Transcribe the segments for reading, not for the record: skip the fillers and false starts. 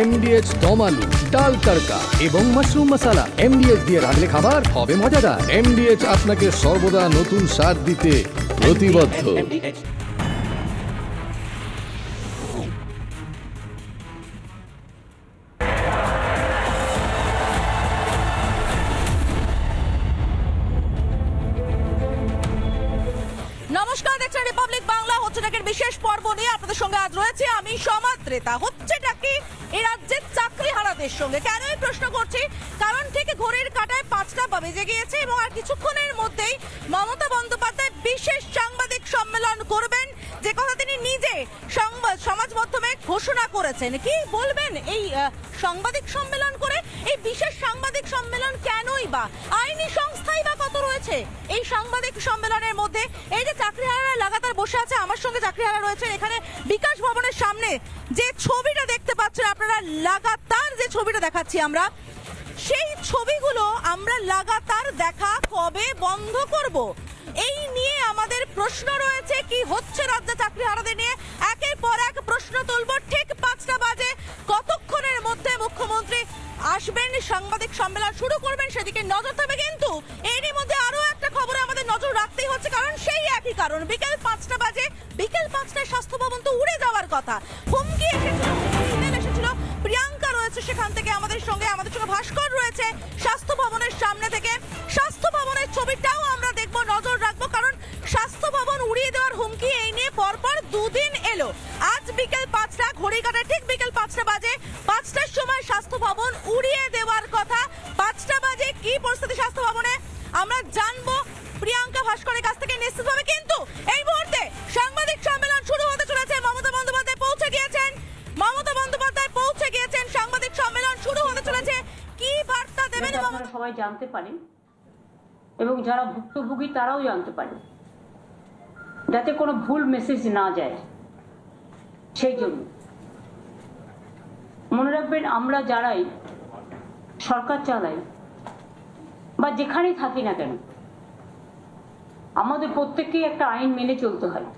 এমডিএচ দম আলু, ডাল তড়কা এবং মাশরুম মশলা। এমডিএচ দিয়ে রাঁধলে খাবার হবে মজাদার। এমডিএচ আপনাকে সর্বদা নতুন স্বাদ দিতে প্রতিবদ্ধ। নমস্কার, দেখছেন রিপাবলিক বাংলা। হচ্ছে ডাকের বিশেষ পর্ব নিয়ে আপনাদের সঙ্গে আজ রয়েছে আমি সমাদ্রেতা। হচ্ছে ডাকি এই রাজ্যের চাকরিহারাদের সঙ্গে কেন এই প্রশ্ন করছি, কারণ ঠিক ঘড়ির কাঁটায় 5টা বেজে গিয়েছে এবং আর কিছুক্ষণের মধ্যেই মমতা বন্দ্যোপাধ্যায় বিশেষ সাংবাদিক সম্মেলন করবেন, যে কথা তিনি নিজে সমাজ মাধ্যমে ঘোষণা করেছেন। কি বলবেন এই সাংবাদিক সম্মেলন করে? এই বিশেষ সাংবাদিক সম্মেলন কেনই বা? আইনি সংস্থাই বা কত রয়েছে এই সাংবাদিক সম্মেলনের মধ্যে? এই যে চাকরিহারারা লাগাতার বসে আছে, আমার সঙ্গে চাকরিহারা রয়েছে এখানে বিকাশ ভবনের সামনে। যে ছবিটা দেখতে পাচ্ছেন আপনারা, লাগাতার যে ছবিটা দেখাচ্ছি আমরা, সেই ছবিগুলো আমরা লাগাতার দেখা কবে বন্ধ করব, এই নিয়ে আমাদের প্রশ্ন রয়েছে। কি হচ্ছে রাজ্যে চাকরিহারাদের নিয়ে একের পর এক প্রশ্ন তুলব। ঠিক 5টা বাজে, কতক্ষণের মধ্যে মুখ্যমন্ত্রী আসবেন, সাংবাদিক সম্মেলন শুরু করবেন, সেদিকে নজর থাকবে। কিন্তু এরই মধ্যে আরো একটা খবরে আমাদের নজর রাখতেই হচ্ছে, কারণ সেই একই কারণ। বিকেল 5টা বাজে, বিকেল 5টায় স্বাস্থ্য ভবন তো উড়ে যাওয়ার কথা। হুমকি এসেছিল, ইমেল এসেছিল। প্রিয়াঙ্কা রয়েছে সেখান থেকে আমাদের সঙ্গে ভাস্কর রয়েছে স্বাস্থ্য ভবনের সামনে থেকে। স্বাস্থ্য ভবনের ছবিটাও আমরা দেখবো, নজর রাখবো, কারণ স্বাস্থ্য ভবন উড়িয়ে দেওয়ার হুমকি এই নিয়ে পরপর দুদিন এলো। আজ বিকেল 5টা, ঘড়ি কাঁটায় ঠিক বিকেল 5টা বাজে, 5টার সময় স্বাস্থ্য ভবন উড়িয়ে দেওয়ার কথা। 5টা বাজে কি পরিস্থিতি স্বাস্থ্য ভবনে আমরা জানবো প্রিয়াঙ্কা ভাস্করের কাছ থেকে নিশ্চিতভাবে। কিন্তু এই মুহূর্তে সাংবাদিক সম্মেলন শুরু হতে চলেছে। মমতা বন্দ্যোপাধ্যায় পৌঁছে গিয়েছেন, সাংবাদিক সম্মেলন শুরু হতে চলেছে। কি বার্তা দেবেন আপনারা সবাই জানতে পারেন এবং যারা ভুক্তভোগী তারাও জানতে পারে, যাতে কোনো ভুল মেসেজ না যায়। সেই জন্য মনে রাখবেন, আমরা যারাই সরকার চালাই বা যেখানেই থাকি না কেন, আমাদের প্রত্যেককেই একটা আইন মেনে চলতে হয়,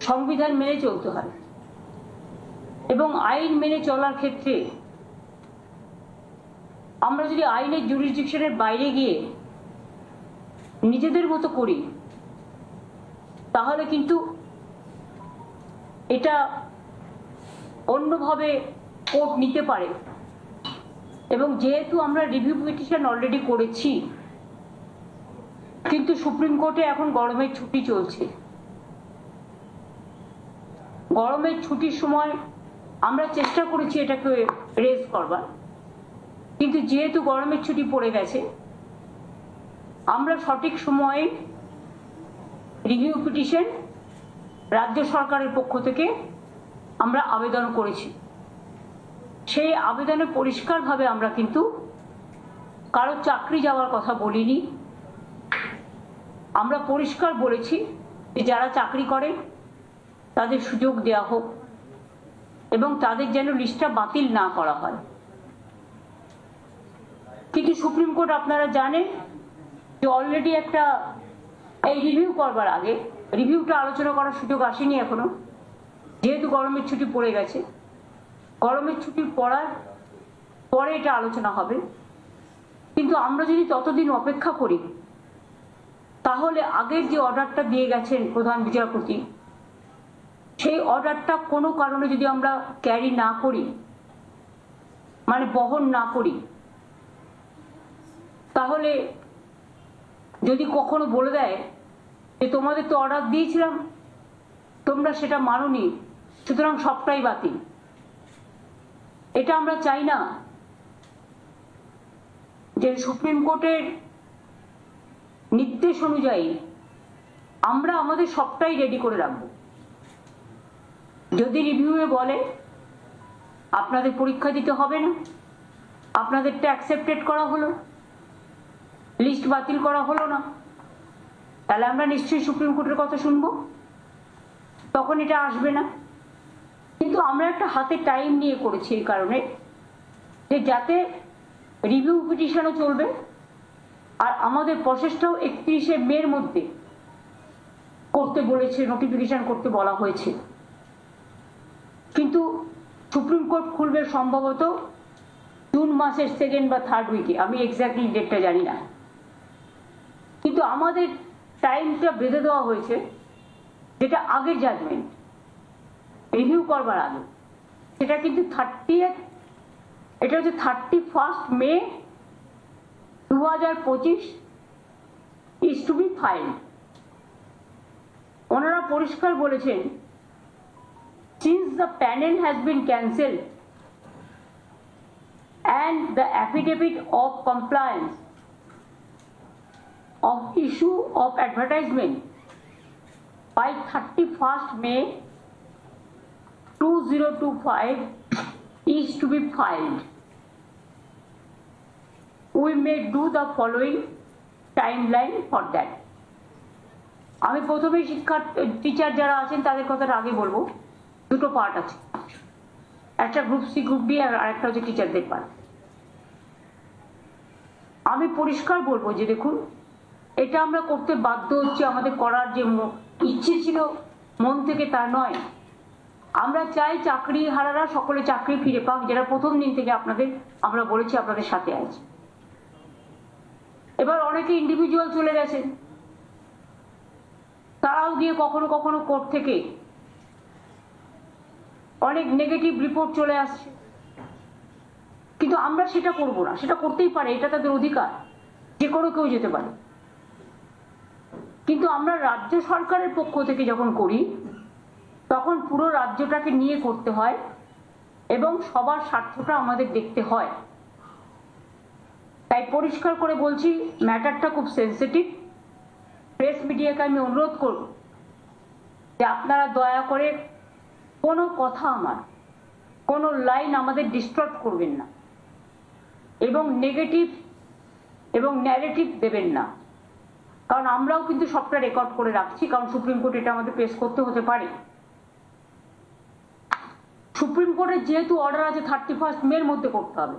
সংবিধান মেনে চলতে হয়। এবং আইন মেনে চলার ক্ষেত্রে আমরা যদি আইনের জুরিসডিকশনের বাইরে গিয়ে নিজেদের মতো করি, তাহলে কিন্তু এটা অন্যভাবে কোর্ট নিতে পারে। এবং যেহেতু আমরা রিভিউ পিটিশন অলরেডি করেছি, কিন্তু সুপ্রিম কোর্টে এখন গরমের ছুটি চলছে। গরমের ছুটির সময় আমরা চেষ্টা করেছি এটাকে রেজ করবার, কিন্তু যেহেতু গরমের ছুটি পড়ে গেছে, আমরা সঠিক সময়ে রিভিউ পিটিশন রাজ্য সরকারের পক্ষ থেকে আমরা আবেদন করেছি। সেই আবেদনে পরিষ্কারভাবে আমরা কিন্তু কারো চাকরি যাওয়ার কথা বলিনি। আমরা পরিষ্কার বলেছি যে যারা চাকরি করে তাদের সুযোগ দেওয়া হোক এবং তাদের যেন লিস্টটা বাতিল না করা হয়। কিন্তু সুপ্রিম কোর্ট, আপনারা জানেন যে অলরেডি একটা এই রিভিউ করবার আগে রিভিউটা আলোচনা করার সুযোগ আসেনি এখনো, যেহেতু গরমের ছুটি পড়ে গেছে। গরমের ছুটি পড়ার পরে এটা আলোচনা হবে। কিন্তু আমরা যদি ততদিন অপেক্ষা করি, তাহলে আগের যে অর্ডারটা দিয়ে গেছেন প্রধান বিচারপতি, সেই অর্ডারটা কোনো কারণে যদি আমরা ক্যারি না করি, মানে বহন না করি, তাহলে যদি কখনো বলে দেয় যে তোমাদের তো অর্ডার দিয়েছিলাম, তোমরা সেটা মানোনি, সুতরাং সবটাই বাতিল, এটা আমরা চাই না। যে সুপ্রিম কোর্টের নির্দেশ অনুযায়ী আমরা আমাদের সবটাই রেডি করে রাখবো। যদি রিভিউয়ে বলে আপনাদের পরীক্ষা দিতে হবে না, আপনাদেরটা অ্যাকসেপ্টেড করা হলো, লিস্ট বাতিল করা হলো না, তাহলে আমরা নিশ্চয়ই সুপ্রিম কোর্টের কথা শুনবো, তখন এটা আসবে না। কিন্তু আমরা একটা হাতে টাইম নিয়ে করেছি এই কারণে যে যাতে রিভিউ পিটিশনও চলবে আর আমাদের প্রসেসটাও 31শে মের মধ্যে করতে বলেছে, নোটিফিকেশন করতে বলা হয়েছে। কিন্তু সুপ্রিম কোর্ট খুলবে সম্ভবত জুন মাসের 2nd বা 3rd উইকে, আমি এক্স্যাক্টলি ডেটটা জানি না। কিন্তু আমাদের টাইমটা বেঁধে দেওয়া হয়েছে, যেটা আগের জাজমেন্ট রিভিউ করবার আগে, সেটা কিন্তু 30th, এটা হচ্ছে 31st May 2025 is to be filed। ওনারা পরিষ্কার বলেছেন, since the panel has been cancelled and the affidavit of compliance of issue of advertisement by 31st May 2025 is to be filed, we may do the following timeline for that। আমি প্রথমে teacher যারা আছেন তাদের কথাটা আগে বলবো। দুটো part আছে, একটা গ্রুপ সি গ্রুপ ডি আর একটা হচ্ছে টিচারদের পার্ট। আমি পরিষ্কার বলবো যে দেখুন, এটা আমরা করতে বাধ্য হচ্ছি, আমাদের করার যে ইচ্ছে ছিল মন থেকে তা নয়। আমরা চাই চাকরি হারারা সকলে চাকরি ফিরে পাক, যারা প্রথম দিন থেকে আমরা বলেছি আপনাদের সাথে আছে। এবার অনেকে ইন্ডিভিজুয়াল চলে গেছেন, তারাও গিয়ে কখনো কখনো কোর্ট থেকে অনেক নেগেটিভ রিপোর্ট চলে আসছে, কিন্তু আমরা সেটা করব না। সেটা করতেই পারে, এটা তাদের অধিকার, যে কোনো কেউ যেতে পারে। কিন্তু আমরা রাজ্য সরকারের পক্ষ থেকে যখন করি, তখন পুরো রাজ্যটাকে নিয়ে করতে হয় এবং সবার স্বার্থটা আমাদের দেখতে হয়। তাই পরিষ্কার করে বলছি, ম্যাটারটা খুব সেন্সিটিভ। প্রেস মিডিয়াকে আমি অনুরোধ করব যে আপনারা দয়া করে কোনো কথা, কোনো লাইন আমাদের ডিস্টর্ব করবেন না এবং নেগেটিভ এবং ন্যারেটিভ দেবেন না, কারণ আমরাও কিন্তু সবটা রেকর্ড করে রাখছি, কারণ সুপ্রিম কোর্ট এটা আমাদের পেশ করতে হতে পারে। সুপ্রিম কোর্টের যেহেতু অর্ডার আছে 31st মের মধ্যে করতে হবে,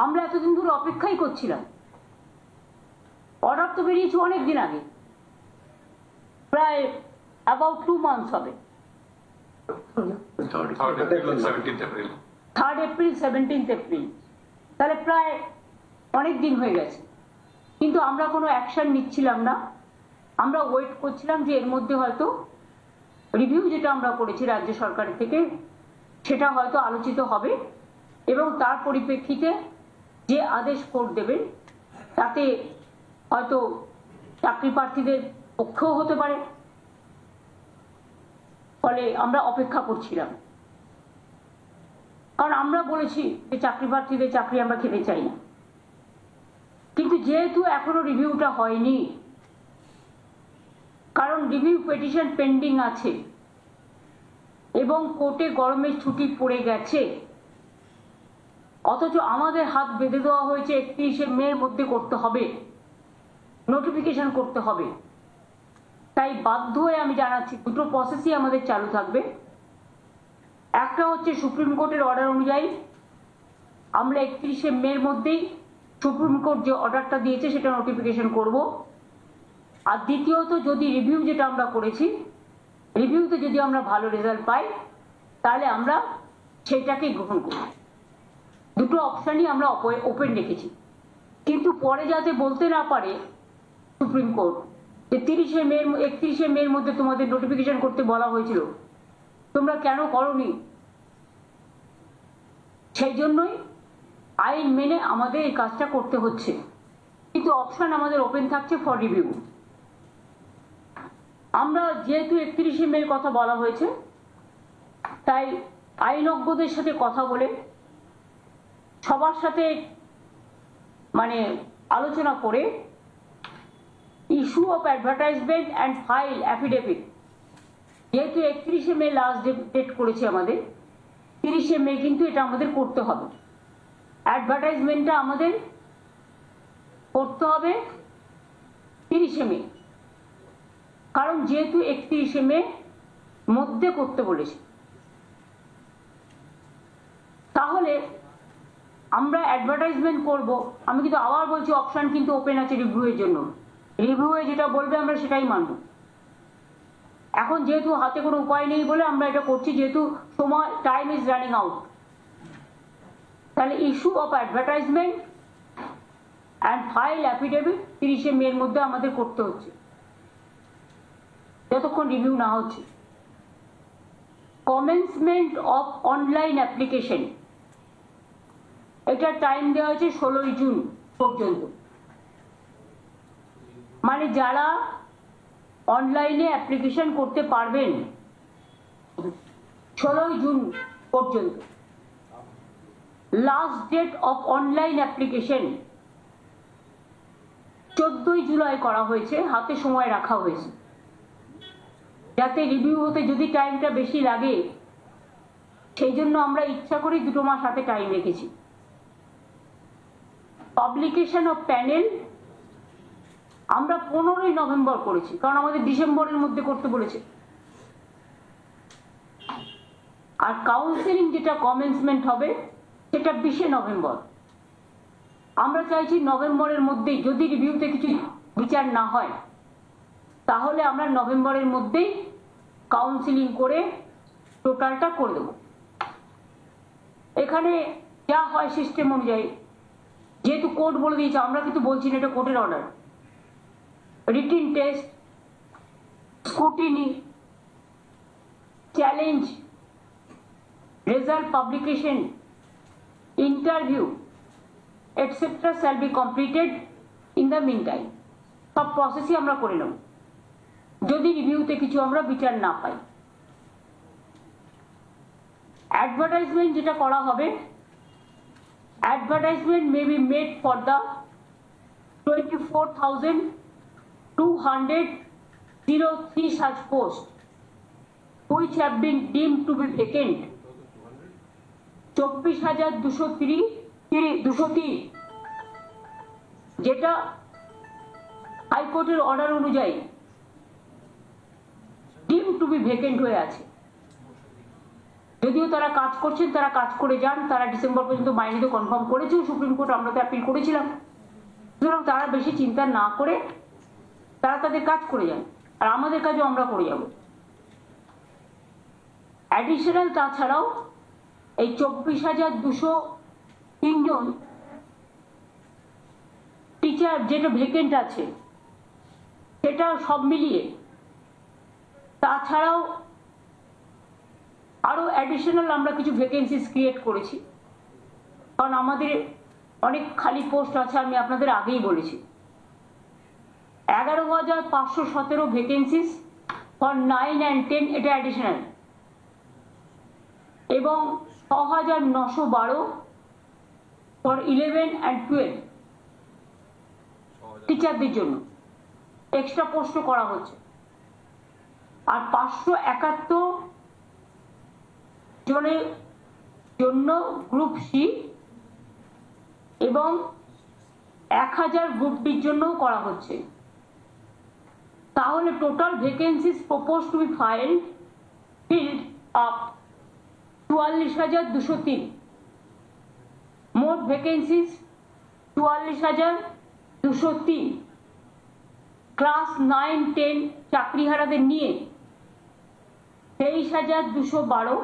আমরা এতদিন ধরে অপেক্ষাই করছিলাম। অর্ডার তো বেরিয়েছে অনেক দিন আগে, প্রায় অ্যাবাউট 2 months হবে। 3rd April 17th April, 3rd April 17th April, তাহলে প্রায় অনেক দিন হয়ে গেছে, কিন্তু আমরা কোনো অ্যাকশন নিচ্ছিলাম না। আমরা ওয়েট করছিলাম যে এর মধ্যে হয়তো রিভিউ যেটা আমরা করেছি রাজ্য সরকারের থেকে, সেটা হয়তো আলোচিত হবে এবং তার পরিপ্রেক্ষিতে যে আদেশ কোর্ট দেবেন তাতে হয়তো চাকরি প্রার্থীদের পক্ষেও হতে পারে। ফলে আমরা অপেক্ষা করছিলাম, কারণ আমরা বলেছি যে চাকরি প্রার্থীদের চাকরি আমরা খেতে চাই না। কিন্তু যেহেতু এখনো রিভিউটা হয়নি, কারণ রিভিউ পিটিশন পেন্ডিং আছে এবং কোর্টে গরমের ছুটি পড়ে গেছে, অথচ আমাদের হাত বেঁধে দেওয়া হয়েছে 31শে মের মধ্যে করতে হবে, নোটিফিকেশন করতে হবে। তাই বাধ্য হয়ে আমি জানাচ্ছি, দুটো প্রসেসই আমাদের চালু থাকবে। একটা হচ্ছে সুপ্রিম কোর্টের অর্ডার অনুযায়ী আমরা 31শে মের মধ্যেই সুপ্রিম কোর্ট যে অর্ডারটা দিয়েছে সেটা নোটিফিকেশন করব। আর দ্বিতীয়ত, যদি রিভিউ যেটা আমরা করেছি, রিভিউতে যদি আমরা ভালো রেজাল্ট পাই, তাহলে আমরা সেটাকে গ্রহণ করব। দুটো অপশানই আমরা ওপেন রেখেছি। কিন্তু পরে যাতে বলতে না পারে সুপ্রিম কোর্ট যে 31শে মের মধ্যে তোমাদের নোটিফিকেশন করতে বলা হয়েছিল, তোমরা কেন করোনি, সেই জন্যই আইন মেনে আমাদের এই কাজটা করতে হচ্ছে। কিন্তু অপশন আমাদের ওপেন থাকছে ফর রিভিউ। আমরা যেহেতু 31শে মের কথা বলা হয়েছে, তাই আইনজ্ঞদের সাথে কথা বলে সবার সাথে আলোচনা করে issue of advertisement and file affidavit, যেহেতু 31শে মে লাস্ট ডেট করেছি আমাদের, 30শে মে কিন্তু এটা আমাদের করতে হবে। অ্যাডভার্টাইজমেন্টটা আমাদের করতে হবে 30শে মে, কারণ যেহেতু 31শে মে মধ্যে করতে বলেছি। তাহলে আমরা অ্যাডভার্টাইজমেন্ট করব। আমি কিন্তু আবার বলছি, অপশন কিন্তু ওপেন আছে রিভিউয়ের জন্য। রিভিউয়ে যেটা বলবে আমরা সেটাই মানব। এখন যেহেতু হাতে কোনো উপায় নেই বলে আমরা এটা করছি, যেহেতু সময় টাইম ইজ রানিং আউট, তাহলে issue of advertisement and file affidavit 30শে মের মধ্যে আমাদের করতে হচ্ছে, যতক্ষণ রিভিউ না হচ্ছে। কমেন্সমেন্ট অফ অনলাইন অ্যাপ্লিকেশন, এটা টাইম দেওয়া হয়েছে 16ই জুন পর্যন্ত। মানে যারা অনলাইনে অ্যাপ্লিকেশন করতে পারবেন 16ই জুন পর্যন্ত। Last date of online application 14ই জুলাই করা হয়েছে, হাতে সময় রাখা হয়েছে, যাতে রিভিউ হতে যদি টাইমটা বেশি লাগে সেই জন্য আমরা ইচ্ছা করে 2 মাস হাতে টাইম রেখেছি। পাবলিকেশন অফ প্যানেল আমরা 15ই নভেম্বর করেছি, কারণ আমাদের ডিসেম্বরের মধ্যে করতে বলেছে। আর কাউন্সিলিং যেটা কমেন্সমেন্ট হবে সেটা 20শে নভেম্বর। আমরা চাইছি নভেম্বরের মধ্যেই, যদি রিভিউতে কিছু বিচার না হয় তাহলে আমরা নভেম্বরের মধ্যেই কাউন্সিলিং করে টোটালটা করে দেব। এখানে যা হয় সিস্টেম অনুযায়ী, যেহেতু কোর্ট বলে দিয়েছে, আমরা কিন্তু বলছি না এটা কোর্টের order, written test, scrutiny, challenge, result publication, interview etc. shall be completed in the meantime. সব প্রসেসই আমরা করে নেব যদি রিভিউতে কিছু আমরা বিচার না পাই। অ্যাডভার্টাইজমেন্ট যেটা করা হবে, advertisement may be made for the 24,203 such posts which have been deemed to be vacant। 24,203 যেটা হাইকোর্টের অর্ডার অনুযায়ী ডিম টু বি ভেকেন্ট হয়ে আছে। যদিও তারা কাজ করছেন, তারা কাজ করে যান, তারা ডিসেম্বর পর্যন্ত মাইনে তো কনফার্ম করেছে সুপ্রিম কোর্ট, আমরা তো অ্যাপিল করেছিলাম। সুতরাং তারা বেশি চিন্তা না করে তারা তাদের কাজ করে যান, আর আমাদের কাজও আমরা করে যাব। অ্যাডিশনাল তাছাড়াও এই 24,203 জন টিচার যেটা ভেকেন্ট আছে সেটা সব মিলিয়ে, তাছাড়াও আরো অ্যাডিশনাল আমরা কিছু ভ্যাকেন্সিস ক্রিয়েট করেছি, কারণ আমাদের অনেক খালি পোস্ট আছে, আমি আপনাদের আগেই বলেছি। 11,517 ভ্যাকেন্সিস ফর 9 and 10, এটা অ্যাডিশনাল, এবং 6,912 ফর 11 and 12 টিচারদের জন্য এক্সট্রা পোস্টও করা হচ্ছে। আর 571 জনের জন্য গ্রুপ সি এবং 1000 গ্রুপ বির জন্যও করা হচ্ছে। তাহলে total vacancies propose to B filled up 44,203। মোট ভ্যাকেন্সিস 44,203। ক্লাস 9-10 চাকরিহারাদের নিয়ে 23,212,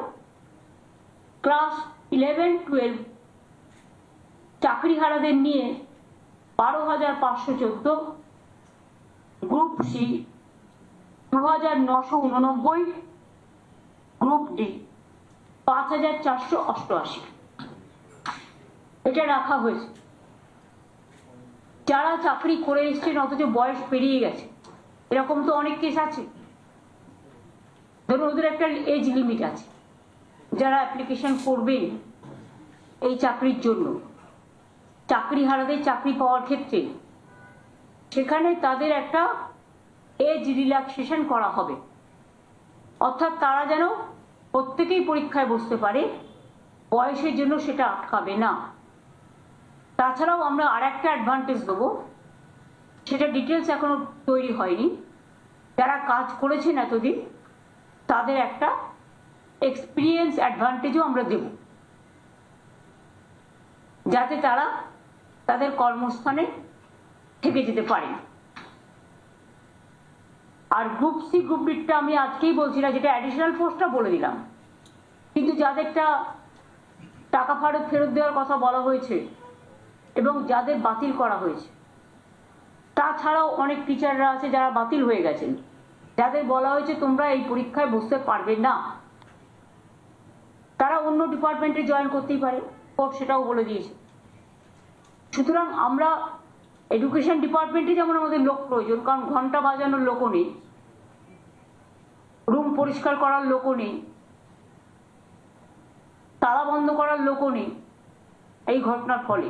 ক্লাস 11-12 চাকরিহারাদের নিয়ে 12,514, গ্রুপ সি 2,989, গ্রুপ ডি 5,488। এটা রাখা হয়েছে। যারা চাকরি করে এসছেন অথচ বয়স পেরিয়ে গেছে, এরকম তো অনেক কেস আছে। ধরুন ওদের একটা এজ লিমিট আছে, যারা অ্যাপ্লিকেশন করবেন এই চাকরির জন্য, চাকরিহারাদের চাকরি পাওয়ার ক্ষেত্রে, সেখানে তাদের একটা এজ রিল্যাক্সেশন করা হবে, অর্থাৎ তারা যেন প্রত্যেকেই পরীক্ষায় বসতে পারে, বয়সের জন্য সেটা আটকাবে না। তাছাড়াও আমরা আর একটা অ্যাডভান্টেজ দেবো, সেটা ডিটেলস এখনো তৈরি হয়নি। যারা কাজ করেছেন এতদিন তাদের একটা এক্সপিরিয়েন্স অ্যাডভান্টেজও আমরা দেব, যাতে তারা তাদের কর্মস্থানে থেকে যেতে পারে। আর গ্রুপ সি গ্রুপ ডিটা আমি আজকেই বলছি না, যেটা অ্যাডিশনাল পোস্টটা বলে দিলাম, কিন্তু যাদেরটা টাকা ফেরত দেওয়ার কথা বলা হয়েছে এবং যাদের বাতিল করা হয়েছে, তাছাড়াও অনেক টিচাররা আছে যারা বাতিল হয়ে গেছেন, যাদের বলা হয়েছে তোমরা এই পরীক্ষায় বসতে পারবে না, তারা অন্য ডিপার্টমেন্টে জয়েন করতেই পারে, কোর্ট সেটাও বলে দিয়েছে। সুতরাং আমরা এডুকেশন ডিপার্টমেন্টে যেমন আমাদের লোক প্রয়োজন, কারণ ঘন্টা বাজানোর লোকও নেই, রুম পরিষ্কার করার লোকও নেই, তালা বন্ধ করার লোকও নেই এই ঘটনার ফলে।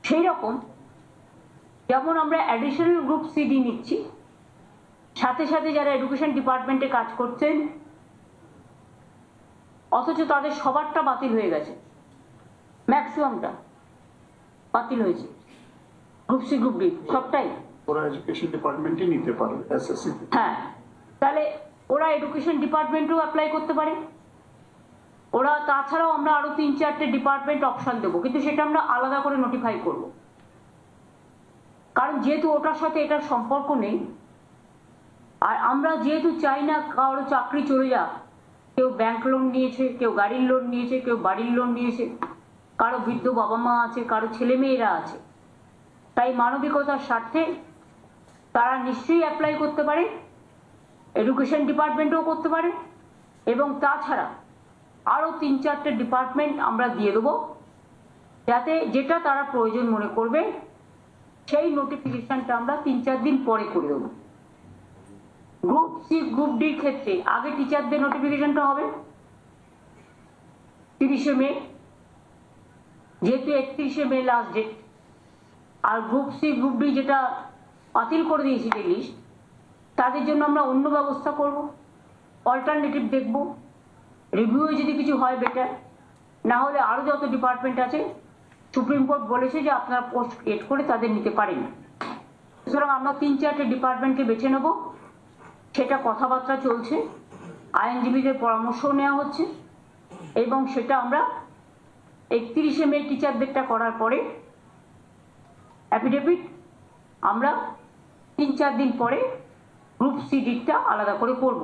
সেই রকম যেমন আমরা অ্যাডিশনাল গ্রুপ সিডি নিচ্ছি, সাথে সাথে যারা এডুকেশন ডিপার্টমেন্টে কাজ করছেন অথচ তাদের সবারটা বাতিল হয়ে গেছে, ম্যাক্সিমামটা বাতিল হয়েছে, গ্রুপ সি গ্রুপ ডি সবটাই ওরা এডুকেশন ডিপার্টমেন্টে নিতে পারবে এসএসসি। হ্যাঁ, তাহলে ওরা এডুকেশন ডিপার্টমেন্টেও অ্যাপ্লাই করতে পারে। ওরা তাছাড়াও আমরা আরো 3-4টে ডিপার্টমেন্ট অপশন দেবো, কিন্তু সেটা আমরা আলাদা করে নোটিফাই করব, কারণ যেহেতু ওটার সাথে এটার সম্পর্ক নেই। আর আমরা যেহেতু চাই না কারো চাকরি চলে যাক, কেউ ব্যাংক লোন নিয়েছে, কেউ গাড়ির লোন নিয়েছে, কেউ বাড়ির লোন নিয়েছে, কারো বৃদ্ধ বাবা মা আছে, কারো ছেলে মেয়েরা আছে, তাই মানবিকতার স্বার্থে তারা নিশ্চয়ই অ্যাপ্লাই করতে পারে, এডুকেশন ডিপার্টমেন্টেও করতে পারে, এবং তাছাড়া আরো 3-4টে ডিপার্টমেন্ট আমরা দিয়ে দেবো, যাতে যেটা তারা প্রয়োজন মনে করবে সেই নোটিফিকেশনটা আমরা 3-4 দিন পরে করে দেবো। গ্রুপ সি গ্রুপ ডির ক্ষেত্রে আগে টিচারদের নোটিফিকেশনটা হবে 30শে মে, যেহেতু 31শে মে লাস্ট ডেট। আর গ্রুপ সি গ্রুপ ডি যেটা বাতিল করে দিয়েছি যে লিস্ট, তাদের জন্য আমরা অন্য ব্যবস্থা করব, অল্টারনেটিভ দেখব, রিভিউয়ে যদি কিছু হয় বেটার, না হলে আরও যত ডিপার্টমেন্ট আছে সুপ্রিম কোর্ট বলেছে যে আপনারা পোস্ট ক্রিয়েট করে তাদের নিতে পারেন। সুতরাং আমরা 3-4টে ডিপার্টমেন্টকে বেছে নেব, সেটা কথাবার্তা চলছে, আইনজীবীদের পরামর্শও নেওয়া হচ্ছে, এবং সেটা আমরা 31শে মে টিচারদেরটা করার পরে অ্যাফিডেভিট আমরা 3-4 দিন পরে গ্রুপ সিডিটা আলাদা করে করব,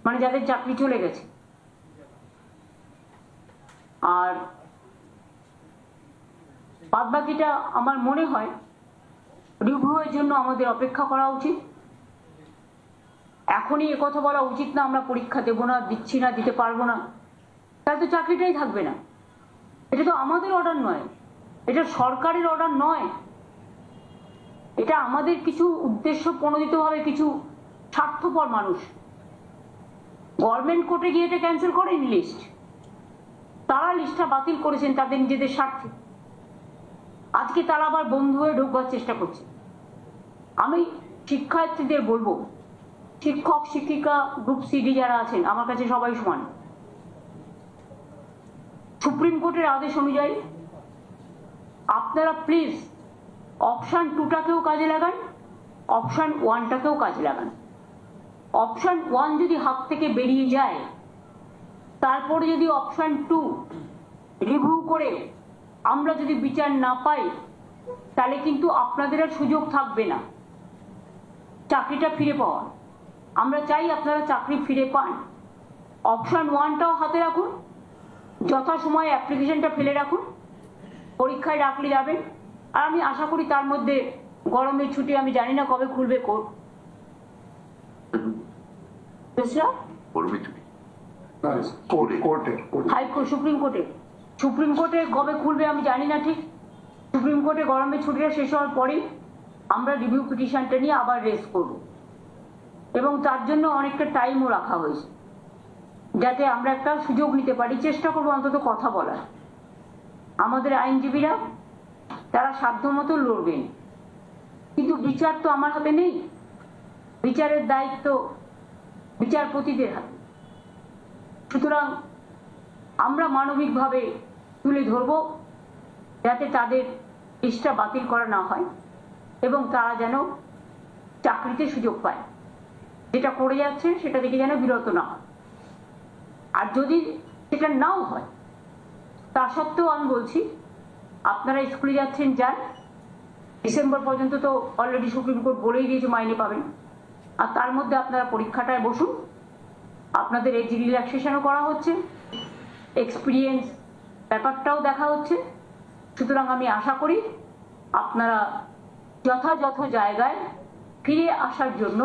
মানে যাদের চাকরি চলে গেছে। আর বাদবাকিটা আমার মনে হয় রিভিউয়ের জন্য আমাদের অপেক্ষা করা উচিত। এখনই একথা বলা উচিত না আমরা পরীক্ষা দেব না, দিচ্ছি না, দিতে পারবো না, তাহলে তো চাকরিটাই থাকবে না। এটা তো আমাদের অর্ডার নয়, এটা সরকারের অর্ডার নয়, এটা আমাদের কিছু উদ্দেশ্য প্রণোদিতভাবে কিছু স্বার্থপর মানুষ গভর্নমেন্ট কোর্টে গিয়ে এটা ক্যান্সেল করেন লিস্ট, তারা লিস্টটা বাতিল করেছেন তাদের নিজেদের স্বার্থে। আজকে তারা আবার বন্ধ হয়ে ঢুকবার চেষ্টা করছে। আমি শিক্ষার্থীদের বলবো, শিক্ষক শিক্ষিকা গ্রুপ সিডি যারা আছেন আমার কাছে সবাই সমান। সুপ্রিম কোর্টের আদেশ অনুযায়ী আপনারা প্লিজ অপশন 2টাকেও কাজে লাগান, অপশন 1টাকেও কাজে লাগান। অপশন 1 যদি হাত থেকে বেরিয়ে যায়, তারপরে যদি অপশন 2 রিভিউ করে আমরা যদি বিচার না পাই, তাহলে কিন্তু আপনাদের আর সুযোগ থাকবে না চাকরিটা ফিরে পাওয়ার। আমরা চাই আপনারা চাকরি ফিরে পান। অপশন 1টাও হাতে রাখুন, যথাসময়ে অ্যাপ্লিকেশনটা ফেলে রাখুন, পরীক্ষায় ডাকলে যাবেন। আর আমি আশা করি তার মধ্যে গরমের ছুটি, আমি জানি না কবে খুলবে কোর্ট, হাইকোর্ট সুপ্রিম কোর্টে কবে খুলবে আমি জানি না ঠিক। সুপ্রিম কোর্টে গরমের ছুটিটা শেষ হওয়ার পরেই আমরা রিভিউ পিটিশনটা নিয়ে আবার রেজ করব, এবং তার জন্য অনেকটা টাইমও রাখা হয়েছে, যাতে আমরা একটা সুযোগ নিতে পারি। চেষ্টা করবো অন্তত কথা বলার। আমাদের আইনজীবীরা তারা সাধ্যমতো লড়বেন, কিন্তু বিচার তো আমার হাতে নেই, বিচারের দায়িত্ব বিচারপতিদের হাতে। সুতরাং আমরা মানবিকভাবে তুলে ধরব যাতে তাদের লিস্টটা বাতিল করা না হয় এবং তারা যেন চাকরিতে সুযোগ পায়। যেটা করে যাচ্ছে সেটা থেকে যেন বিরত না হয়। আর যদি সেটা নাও হয়, তা সত্ত্বেও আমি বলছি আপনারা স্কুলে যাচ্ছেন যান, ডিসেম্বর পর্যন্ত তো অলরেডি সুপ্রিম কোর্ট বলেই দিয়েছে মাইনে পাবেন, আর তার মধ্যে আপনারা পরীক্ষাটায় বসুন। আপনাদের এজ রিল্যাক্সেশনও করা হচ্ছে, এক্সপিরিয়েন্স ব্যাপারটাও দেখা হচ্ছে। সুতরাং আমি আশা করি আপনারা যথাযথ জায়গায় ফিরে আসার জন্য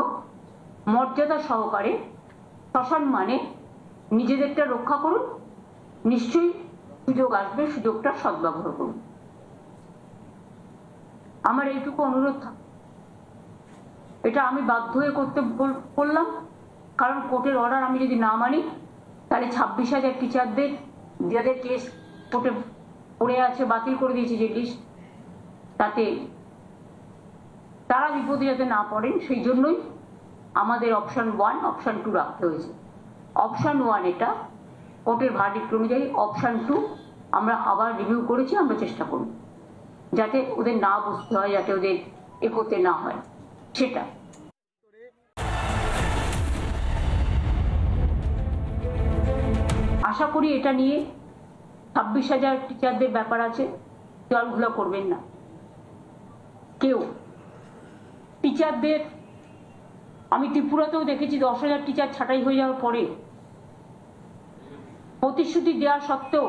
মর্যাদা সহকারে সসম্মানে নিজেদেরটা রক্ষা করুন। নিশ্চয়ই সুযোগ আসবে, সুযোগটা সদ্ব্যবহার করুন। আমার এইটুকু অনুরোধ থাকে, এটা আমি বাধ্য হয়ে করতে বললাম, কারণ কোর্টের অর্ডার আমি যদি না মানি তাহলে 26,000 টিচারদের যাদের কেস কোর্টে পড়ে আছে, বাতিল করে দিয়েছে যে লিস্ট, তাতে তারা বিপদে যাতে না পড়েন সেই জন্যই আমাদের অপশন 1 অপশন 2 রাখতে হয়েছে। অপশন 1 এটা কোর্টের ভার্ডিক্ট অনুযায়ী, অপশন 2 আমরা আবার রিভিউ করেছি। আমরা চেষ্টা করব যাতে ওদের না বুঝতে হয়, যাতে ওদের এগোতে না হয় সেটা। আশা করি এটা নিয়ে 26,000 টিচারদের ব্যাপার আছে, জলঘোলা করবেন না কেউ। টিচারদের আমি ত্রিপুরাতেও দেখেছি 10,000 টিচার ছাঁটাই হয়ে যাওয়ার পরে প্রতিশ্রুতি দেওয়া সত্ত্বেও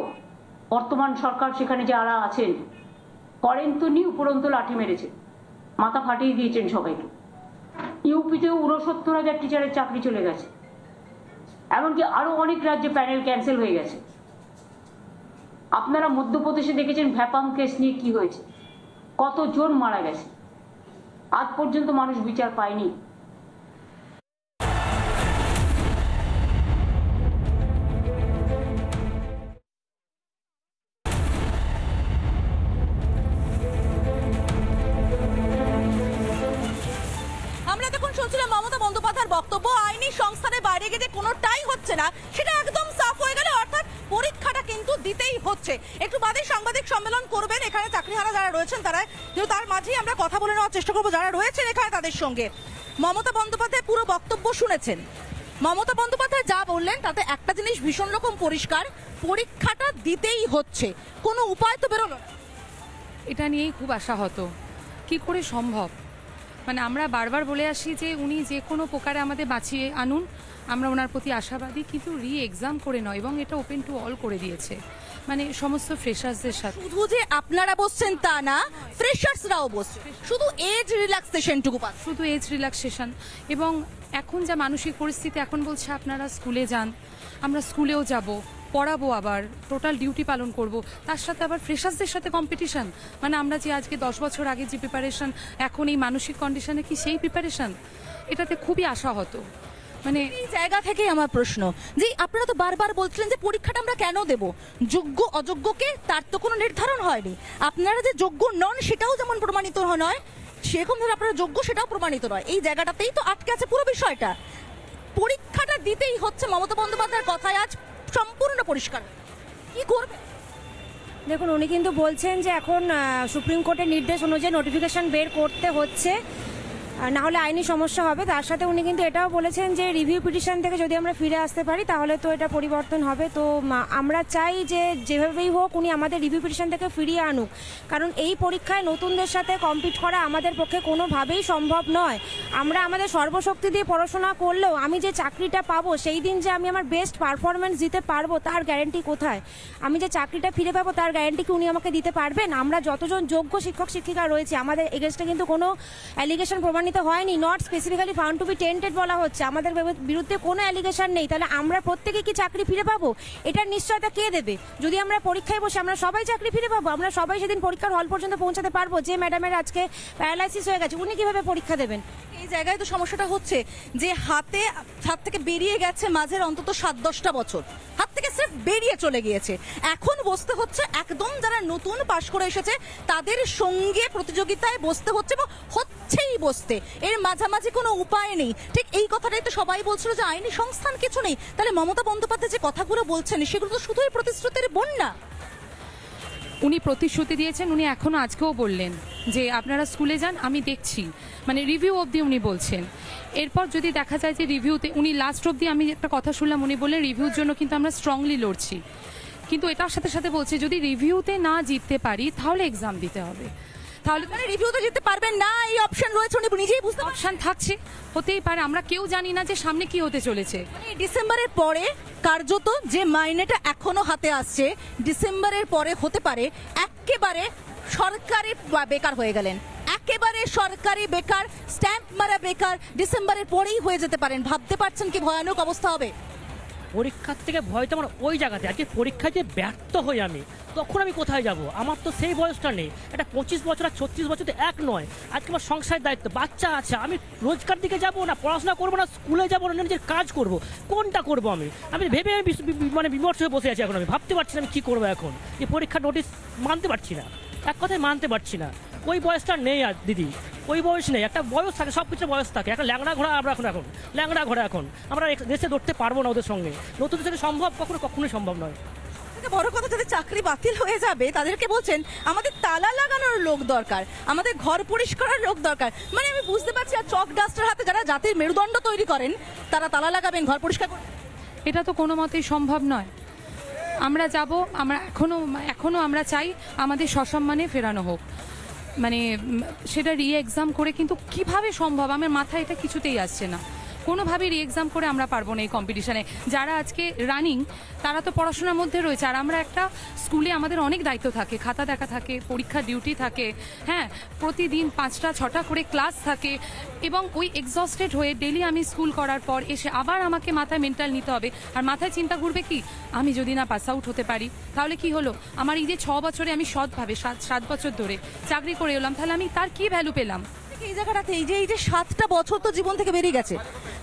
বর্তমান সরকার সেখানে যারা আছেন করেন তো নি, উপরন্ত লাঠি মেরেছে, মাথা ফাটিয়ে দিয়েছেন সবাইকে। ইউপিতেও 69,000 টিচারের চাকরি চলে গেছে, এমনকি আরো অনেক রাজ্যে প্যানেল ক্যান্সেল হয়ে গেছে। আপনারা মধ্যপ্রদেশে দেখেছেন ভ্যাপাম কেস নিয়ে কি হয়েছে, কতজন মারা গেছে, আজ পর্যন্ত মানুষ বিচার পায়নি। মমতা বন্দ্যোপাধ্যায়ের বক্তব্য আইনি সংস্থানের বাইরে গিয়ে কোনোটাই হচ্ছে না সেটা একদম সাফ হয়ে গেল, অর্থাৎ পরীক্ষাটা কিন্তু দিতেই হচ্ছে। একটু বাদে সাংবাদিক সম্মেলন করবেন এখানে চাকরিহারা যারা রয়েছেন তারা, কিন্তু তার মাঝেই আমরা কথা বলে নেওয়ার চেষ্টা করবো যারা রয়েছেন এখানে তাদের সঙ্গে। মমতা বন্দ্যোপাধ্যায় পুরো বক্তব্য শুনেছেন, মমতা বন্দ্যোপাধ্যায় যা বললেন তাতে একটা জিনিস ভীষণ রকম পরিষ্কার, পরীক্ষাটা দিতেই হচ্ছে, কোনো উপায় তো বেরোলো না। এটা নিয়েই খুব আশাহত, কি করে সম্ভব? মানে আমরা বারবার বলে আসি যে উনি যে কোনো প্রকারে আমাদের বাঁচিয়ে আনুন, আমরা ওনার প্রতি আশাবাদী, কিন্তু এক্সাম করে নয়, এবং এটা ওপেন টু অল করে দিয়েছে, মানে সমস্ত ফ্রেশার্সদের সাথে। শুধু যে আপনারা বসছেন তা না, ফ্রেশার্সরাও বসছে, শুধু এজ রিল্যাক্সেশনটুকু পাচ্ছে, শুধু এজ রিল্যাক্সেশন। এবং এখন যা মানসিক পরিস্থিতি, এখন বলছে আপনারা স্কুলে যান, আমরা স্কুলেও যাব, পড়াবো, আবার টোটাল ডিউটি পালন করব, তার সাথে আবার ফ্রেশার্সদের সাথে কম্পিটিশন। মানে আমরা যে আজকে 10 বছর আগে যে প্রিপারেশন, এখন এই মানসিক কন্ডিশনে কি সেই প্রিপারেশন? এটাতে খুবই আশাহত। মানে এই জায়গা থেকে আমার প্রশ্ন যে আপনারা তো বারবার বলছিলেন যে পরীক্ষাটা আমরা কেন দেব, যোগ্য অযোগ্যকে তার তো কোনো নির্ধারণ হয়নি, আপনারা যে যোগ্য নন সেটাও যেমন প্রমাণিত নয়, সেরকম ভাবে আপনারা যোগ্য সেটাও প্রমাণিত নয়। এই জায়গাটাতেই তো আটকে আছে পুরো বিষয়টা। পরীক্ষাটা দিতেই হচ্ছে, মমতা বন্দ্যোপাধ্যায়ের কথায় আজ সম্পূর্ণ পরিষ্কার। কি করবে? দেখুন, উনি কিন্তু বলছেন যে এখন সুপ্রিম কোর্টের নির্দেশ অনুযায়ী নোটিফিকেশন বের করতে হচ্ছে, না হলে আইনি সমস্যা হবে। তার সাথে উনি কিন্তু এটাও বলেছেন যে রিভিউ পিটিশন থেকে যদি আমরা ফিরে আসতে পারি তাহলে তো এটা পরিবর্তন হবে। তো আমরা চাই যে যেভাবেই হোক উনি আমাদের রিভিউ পিটিশন থেকে ফিরিয়ে আনুক, কারণ এই পরীক্ষায় নতুনদের সাথে কম্পিট করা আমাদের পক্ষে কোনোভাবেই সম্ভব নয়। আমরা আমাদের সর্বশক্তি দিয়ে পড়াশোনা করলেও আমি যে চাকরিটা পাবো, সেই দিন যে আমি আমার বেস্ট পারফরমেন্স দিতে পারবো তার গ্যারেন্টি কোথায়? আমি যে চাকরিটা ফিরে পাবো তার গ্যারেন্টি কি উনি আমাকে দিতে পারবেন? আমরা যতজন যোগ্য শিক্ষক শিক্ষিকা রয়েছে, আমাদের এগেইনস্টে কিন্তু কোনো অ্যালিগেশন প্রমাণিত হয়নি, not specifically found to be tainted বলা হচ্ছে, আমাদের বিরুদ্ধে কোনো অ্যালিগেশন নেই। তাহলে আমরা প্রত্যেকে কি চাকরি ফিরে পাবো? এটার নিশ্চয়তা কে দেবে? যদি আমরা পরীক্ষায় বসে আমরা সবাই চাকরি ফিরে পাবো? আমরা সবাই সেদিন পরীক্ষার হল পর্যন্ত পৌঁছাতে পারবো? যে ম্যাডামের আজকে প্যারালাইসিস হয়ে গেছে, উনি কিভাবে পরীক্ষা দেবেন? এই জায়গায় তো সমস্যাটা হচ্ছে যে হাত থেকে বেরিয়ে গেছে মাঝের অন্তত 7-10টা বছর, হাত থেকে সির্ফ বেরিয়ে চলে গিয়েছে। এখন বসতে হচ্ছে একদম যারা নতুন পাশ করে এসেছে তাদের সঙ্গে প্রতিযোগিতায় বসতে হচ্ছে, এবং হচ্ছেই বসতে, এর মাঝামাঝি কোনো উপায় নেই। ঠিক এই কথাটাই তো সবাই বলছিল যে আইনি সংস্থান কিছু নেই। তাহলে মমতা বন্দ্যোপাধ্যায় যে কথাগুলো বলছেন সেগুলো তো শুধুই প্রতিশ্রুতির বন্যা। উনি প্রতিশ্রুতি দিয়েছেন, উনি এখনো আজকেও বললেন যে আপনারা স্কুলে যান, আমি দেখছি, মানে রিভিউ অবধি উনি বলছেন। এরপর যদি দেখা যায় যে রিভিউতে উনি লাস্ট অবধি, আমি একটা কথা শুনলাম, উনি বললেন রিভিউর জন্য কিন্তু আমরা স্ট্রংলি লড়ছি, কিন্তু এটার সাথে সাথে বলছে যদি রিভিউতে না জিততে পারি তাহলে এক্সাম দিতে হবে। তাহলে মানে রিভিউতে যেতে পারবেন না, এই অপশন রয়েছে, উনি নিজেই বুঝতে পারছেন। অপশন থাকছে, হতেই পারে, আমরা কেউ জানি না যে সামনে কি হতে চলেছে। মানে ডিসেম্বরের পরে কার্যত যে মাইনেটা এখনো হাতে আসছে, ডিসেম্বরের পরে হতে পারে একেবারে সরকারি বেকার হয়ে গেলেন, একেবারে সরকারি বেকার, স্ট্যাম্প মারা বেকার, ডিসেম্বরের পরেই হয়ে যেতে পারেন। ভাবতে পারছেন কি ভয়ানক অবস্থা হবে? পরীক্ষার থেকে ভয় তো আমার ওই জায়গাতে, আজকে পরীক্ষায় যে ব্যর্থ হই আমি, তখন আমি কোথায় যাব? আমার তো সেই বয়সটা নেই। একটা 25 বছর আর 36 বছর তো এক নয়। আজকে আমার সংসারের দায়িত্ব, বাচ্চা আছে, আমি রোজগার দিকে যাব না, পড়াশোনা করবো না, স্কুলে যাবো না, নিজের কাজ করব, কোনটা করব আমি? আমি ভেবে আমি মানে বিমর্ষ হয়ে বসে আছি। এখন আমি ভাবতে পারছি না আমি কী করবো। এখন এই পরীক্ষার নোটিশ মানতে পারছি না, এক কথায় মানতে পারছি না। ওই বয়সটা নেই আর দিদি, ওই বয়স নেই। একটা বয়স থাকে, সব কিছু বয়স থাকে। একটা ল্যাংড়া ঘোড়া আমরা এখন ল্যাংড়া ঘোড়া এখন আমরা দেশে ধরতে পারবো না ওদের সঙ্গে। নতুন দেশে সম্ভব, কখনোই সম্ভব নয়। বড় কথা, যাদের চাকরি বাতিল হয়ে যাবে তাদেরকে বলছেন আমাদের তালা লাগানোর লোক দরকার, আমাদের ঘর পরিষ্কারের লোক দরকার। মানে আমি বুঝতে পারছি, আর চক ডাস্টার হাতে যারা জাতির মেরুদণ্ড তৈরি করেন তারা তালা লাগাবেন, ঘর পরিষ্কার করবেন, এটা তো কোনো মতেই সম্ভব নয়। আমরা যাব, আমরা এখনো আমরা চাই আমাদের সসম্মানে ফেরানো হোক। মানে সেটা রি এক্সাম করে, কিন্তু কিভাবে সম্ভব আমার মাথায় এটা কিছুতেই আসছে না। কোনোভাবে রি এক্সাম করে আমরা পারবো না এই কম্পিটিশানে। যারা আজকে রানিং তারা তো পড়াশোনার মধ্যে রয়েছে, আর আমরা একটা স্কুলে আমাদের অনেক দায়িত্ব থাকে, খাতা দেখা থাকে, পরীক্ষা ডিউটি থাকে, হ্যাঁ, প্রতিদিন 5টা 6টা করে ক্লাস থাকে, এবং ওই এক্সস্টেড হয়ে ডেলি আমি স্কুল করার পর এসে আবার আমাকে মাথায় মেন্টাল নিতে হবে। আর মাথায় চিন্তা ঘুরবে কি, আমি যদি না পাস আউট হতে পারি তাহলে কি হলো? আমার এই যে 6 বছরে আমি সৎভাবে 7 বছর ধরে চাকরি করে এলাম, তাহলে আমি তার কি ভ্যালু পেলাম? এই জায়গাটাতে এই যে 7টা বছর তো জীবন থেকে বেরিয়ে গেছে,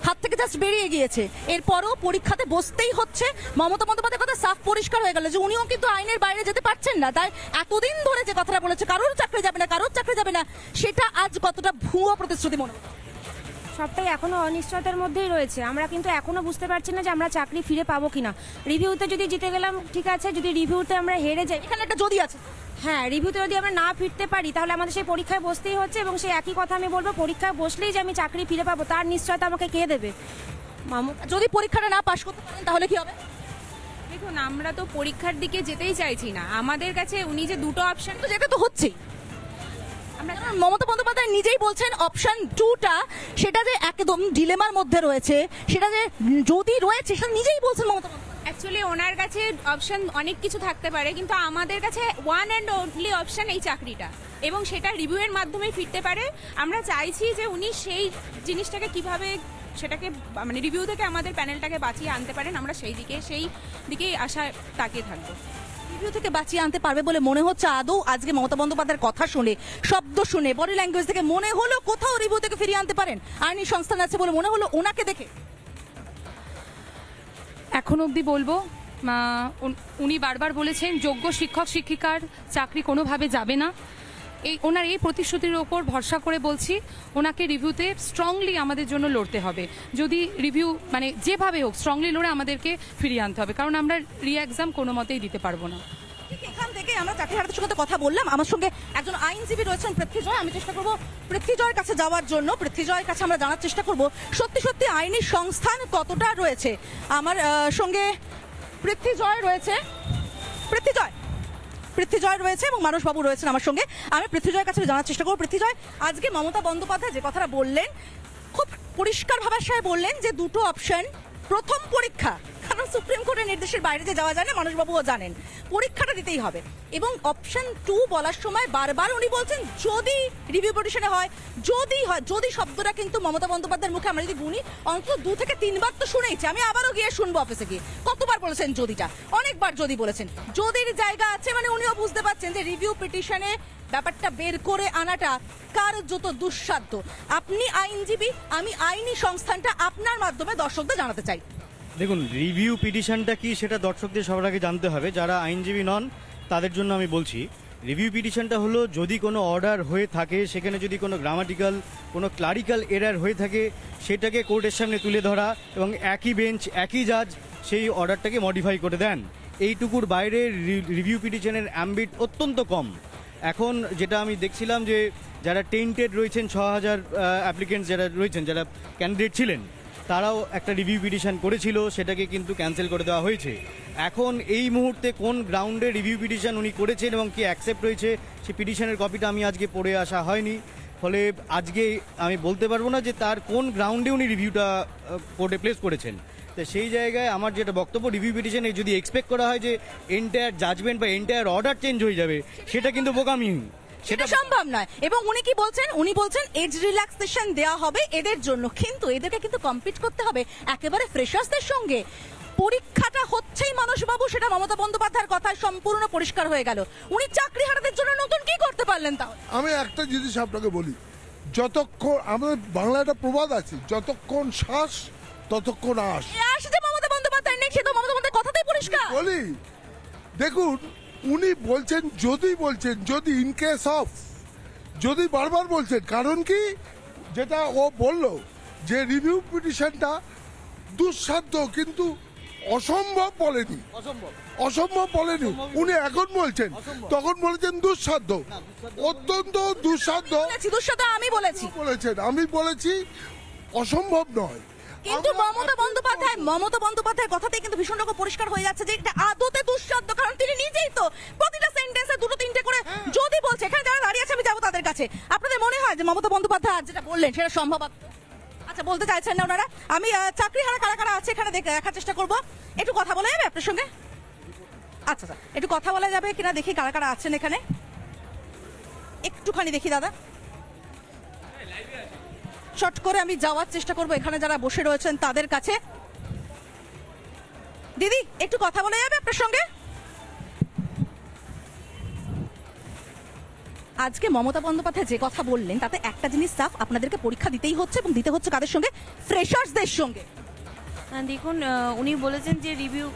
হাত থেকে জাস্ট বেরিয়ে গিয়েছে, এরপরও পরীক্ষাতে বসতেই হচ্ছে। মমতা বন্দ্যোপাধ্যায়ের কথা সাফ পরিষ্কার হয়ে গেল যে উনিও কিন্তু আইনের বাইরে যেতে পারছেন না। তাই এতদিন ধরে যে কথাটা বলেছে কারোর চাকরি যাবে না, কারোর চাকরি যাবে না, সেটা আজ কতটা ভুয়ো প্রতিশ্রুতি মনে হচ্ছে? সবটাই এখনো অনিশ্চয়তার মধ্যেই রয়েছে। আমরা কিন্তু এখনো বুঝতে পারছি না যে আমরা চাকরি ফিরে পাবো কিনা। রিভিউতে যদি জিতে গেলাম ঠিক আছে, যদি রিভিউতে আমরা হেরে যাই, এখানে একটা যদি আছে, হ্যাঁ, রিভিউতে যদি আমরা না ফিরতে পারি তাহলে আমাদের সেই পরীক্ষায় বসতেই হচ্ছে, এবং সেই একই কথা আমি বলবো, পরীক্ষায় বসলেই যে আমি চাকরি ফিরে পাবো তার নিশ্চয়তা আমাকে কে দেবে? যদি পরীক্ষাটা না পাশ করতে পারেন তাহলে কি হবে? দেখুন, আমরা তো পরীক্ষার দিকে যেতেই চাইছি না। আমাদের কাছে উনি যে দুটো অপশন, তো যেটা তো হচ্ছেই, মমতা বন্দ্যোপাধ্যায় নিজেই বলছেন অপশন 2টা সেটা যে একদম ডিলেমার মধ্যে রয়েছে, সেটা যে যদি রয়েছে সেটা নিজেই বলছেন মমতা বন্দ্যোপাধ্যায়। অ্যাকচুয়ালি ওনার কাছে অপশন অনেক কিছু থাকতে পারে, কিন্তু আমাদের কাছে ওয়ান অ্যান্ড অনলি অপশন এই চাকরিটা, এবং সেটা রিভিউয়ের মাধ্যমে ফিরতে পারে। আমরা চাইছি যে উনি সেই জিনিসটাকে কিভাবে সেটাকে মানে রিভিউ থেকে আমাদের প্যানেলটাকে বাঁচিয়ে আনতে পারেন। আমরা সেই দিকেই আশা তাকিয়ে থাকবো। রিভিউ থেকে বাঁচিয়ে আনতে পারবে বলে মনে হচ্ছে আদৌ? আজকে মমতা বন্দ্যোপাধ্যায়ের কথা শুনে, শব্দ শুনে, বডি ল্যাঙ্গুয়েজ থেকে মনে হলো কোথাও রিভিউ থেকে ফিরিয়ে আনতে পারেন? আইনি সংস্থান আছে বলে মনে হলো ওনাকে দেখে? এখন অবধি বলবো, উনি বারবার বলেছেন যোগ্য শিক্ষক শিক্ষিকার চাকরি কোনোভাবে যাবে না। ওনার এই প্রতিশ্রুতির ওপর ভরসা করে বলছি, ওনাকে রিভিউতে স্ট্রংলি আমাদের জন্য লড়তে হবে। যদি রিভিউ মানে যেভাবে হোক স্ট্রংলি লড়ে আমাদেরকে ফিরিয়ে আনতে হবে, কারণ আমরা রি এক্সাম কোনো মতেই দিতে পারবো না। এখান থেকে আমরা চাকরি হারাতের সঙ্গে কথা বললাম। আমার সঙ্গে একজন আইনজীবী রয়েছেন, পৃথ্বীজয়। আমি চেষ্টা করবো পৃথ্বীজয়ের কাছে যাওয়ার জন্য। পৃথ্বীজয়ের কাছে আমরা জানার চেষ্টা করবো সত্যি সত্যি আইনি সংস্থান কতটা রয়েছে। আমার সঙ্গে পৃথ্বীজয় রয়েছে, পৃথ্বীজয় রয়েছে এবং মানসবাবু রয়েছেন আমার সঙ্গে। আমি পৃথ্বীজয়ের কাছে জানার চেষ্টা করবো। পৃথ্বীজয়, আজকে মমতা বন্দ্যোপাধ্যায় যে কথাটা বললেন খুব পরিষ্কার ভাষায় বললেন যে দুটো অপশন, প্রথম পরীক্ষা, কারণ সুপ্রিম কোর্টের নির্দেশের বাইরে যে যাওয়া যায় না, মানসবাবুও জানেন, পরীক্ষাটা দিতেই হবে। এবং অপশন 2 বলার সময় বারবার উনি বলছেন যদি রিভিউ পিটিশনে হয়, যদি হয়, যদি শব্দটা কিন্তু মমতা বন্দ্যোপাধ্যায়ের মুখে আমরা যদি গুনি অন্তত 2 থেকে 3 বার তো শুনেইছি। আমি আবারও গিয়ে শুনবো অফিসে গিয়ে কতবার বলেছেন যদিটা, অনেকবার যদি বলেছেন। যদির জায়গা আছে মানে উনিও বুঝতে পারছেন যে রিভিউ পিটিশনে ব্যাপারটা বের করে আনাটা কার যত দুঃসাধ্য। আপনি আইনজীবী, আমি আইনি সংস্থানটা আপনার মাধ্যমে দর্শকদের জানাতে চাই। দেখুন, রিভিউ পিটিশনটা কি সেটা দর্শকদের সবার আগে জানতে হবে। যারা আইনজীবী নন তাদের জন্য আমি বলছি, রিভিউ পিটিশনটা হলো যদি কোনো অর্ডার হয়ে থাকে, সেখানে যদি কোনো গ্রামাটিক্যাল, কোনো ক্লারিক্যাল এরার হয়ে থাকে, সেটাকে কোর্টের সামনে তুলে ধরা এবং একই বেঞ্চ, একই জাজ সেই অর্ডারটাকে মডিফাই করে দেন। এইটুকুর বাইরে রিভিউ পিটিশনের অ্যাম্বিট অত্যন্ত কম। এখন যেটা আমি দেখছিলাম যে যারা টেন্টেড রয়েছেন, 6000 অ্যাপ্লিকেন্টস যারা রয়েছেন, যারা ক্যান্ডিডেট ছিলেন, তারাও একটা রিভিউ পিটিশন করেছিল, সেটাকে কিন্তু ক্যান্সেল করে দেওয়া হয়েছে। এখন এই মুহূর্তে কোন গ্রাউন্ডে রিভিউ পিটিশন উনি করেছেন এবং কি অ্যাকসেপ্ট হয়েছে সেই পিটিশনের কপিটা আমি আজকে পড়ে আসা হয়নি, ফলে আজকে আমি বলতে পারবো না যে তার কোন গ্রাউন্ডে উনি রিভিউটা কোর্টে প্লেস করেছেন। তো সেই জায়গায় আমার যেটা বক্তব্য, রিভিউ পিটিশনে যদি এক্সপেক্ট করা হয় যে এন্টায়ার জাজমেন্ট বা এন্টায়ার অর্ডার চেঞ্জ হয়ে যাবে, সেটা কিন্তু বোকামি, সেটা সম্ভব নয়। এবং উনি কি বলছেন, উনি বলছেন এজ রিল্যাক্সেশন দেওয়া হবে এদের জন্য, কিন্তু এদেরকে কিন্তু কম্পিট করতে হবে একেবারে ফ্রেশার্সদের সঙ্গে। পরীক্ষাটা হচ্ছেই মানসবাবু, সেটা মমতা বন্দ্যোপাধ্যায়ের কথায় সম্পূর্ণ পরিষ্কার হয়ে গেল। উনি চাকরি হারাদের জন্য নতুন কি করতে পারলেন? তাও আমি একটা জিনিস আপনাকে বলি, যতক্ষণ আমাদের বাংলা একটা প্রবাদ আছে, যতক্ষণ শ্বাস ততক্ষণ আস। আসলে মমতা বন্দ্যোপাধ্যায় নেই, সে তো মমতা বন্দ্যোপাধ্যায়ের কথাতেই পরিষ্কার। বলি দেখুন, উনি বলছেন যদি ইন কেস অফ, যদি বারবার বলছেন, কারণ কি যেটা ও বলল যে রিভিউ পিটিশনটা দুঃসাধ্য কিন্তু অসম্ভব বলেনি, অসম্ভব বলেনি উনি এখন বলছেন, তখন বলেছেন দুঃসাধ্য, অত্যন্ত দুঃসাধ্য। আমি বলেছেন, আমি বলেছি অসম্ভব নয়। কিন্তু মমতা বন্দ্যোপাধ্যায়ের কথাতেই কিন্তু ভীষণ রকম পরিষ্কার হয়ে যাচ্ছে যে এটা আদতে দুঃসাধ্য, কারণ তিনি নিজেই তো প্রতিটা সেন্টেন্সে দুটো তিনটে করে যদি বলছে, এখানে যারা দাঁড়িয়ে আছে আমি যাবো তাদের কাছে, আপনাদের মনে হয় যে মমতা বন্দ্যোপাধ্যায় যেটা বললেন সেটা সম্ভব? আচ্ছা, বলতে চাইছেন না ওনারা। আমি চাকরি হারা কারা কারা আছে এখানে দেখার চেষ্টা করবো। একটু কথা বলা যাবে আপনার সঙ্গে? আচ্ছা, একটু কথা বলা যাবে কিনা দেখি কারা কারা আছেন এখানে, একটুখানি দেখি দাদা। শর্ট করে আমি যাওয়ার চেষ্টা করবো এখানে যারা বসে রয়েছেন তাদের কাছে। দিদি, একটু কথা বলা যাবে আপনার সঙ্গে? আজকে মমতা বন্দ্যোপাধ্যায় যে কথা বললেন তাতে একটা জিনিস সাফ, আপনাদেরকে পরীক্ষা দিতেই হচ্ছে, এবং দিতে হচ্ছে কাদের সঙ্গে? ফ্রেশার্সদের সঙ্গে। দেখুন, উনি বলেছেন যে রিভিউ,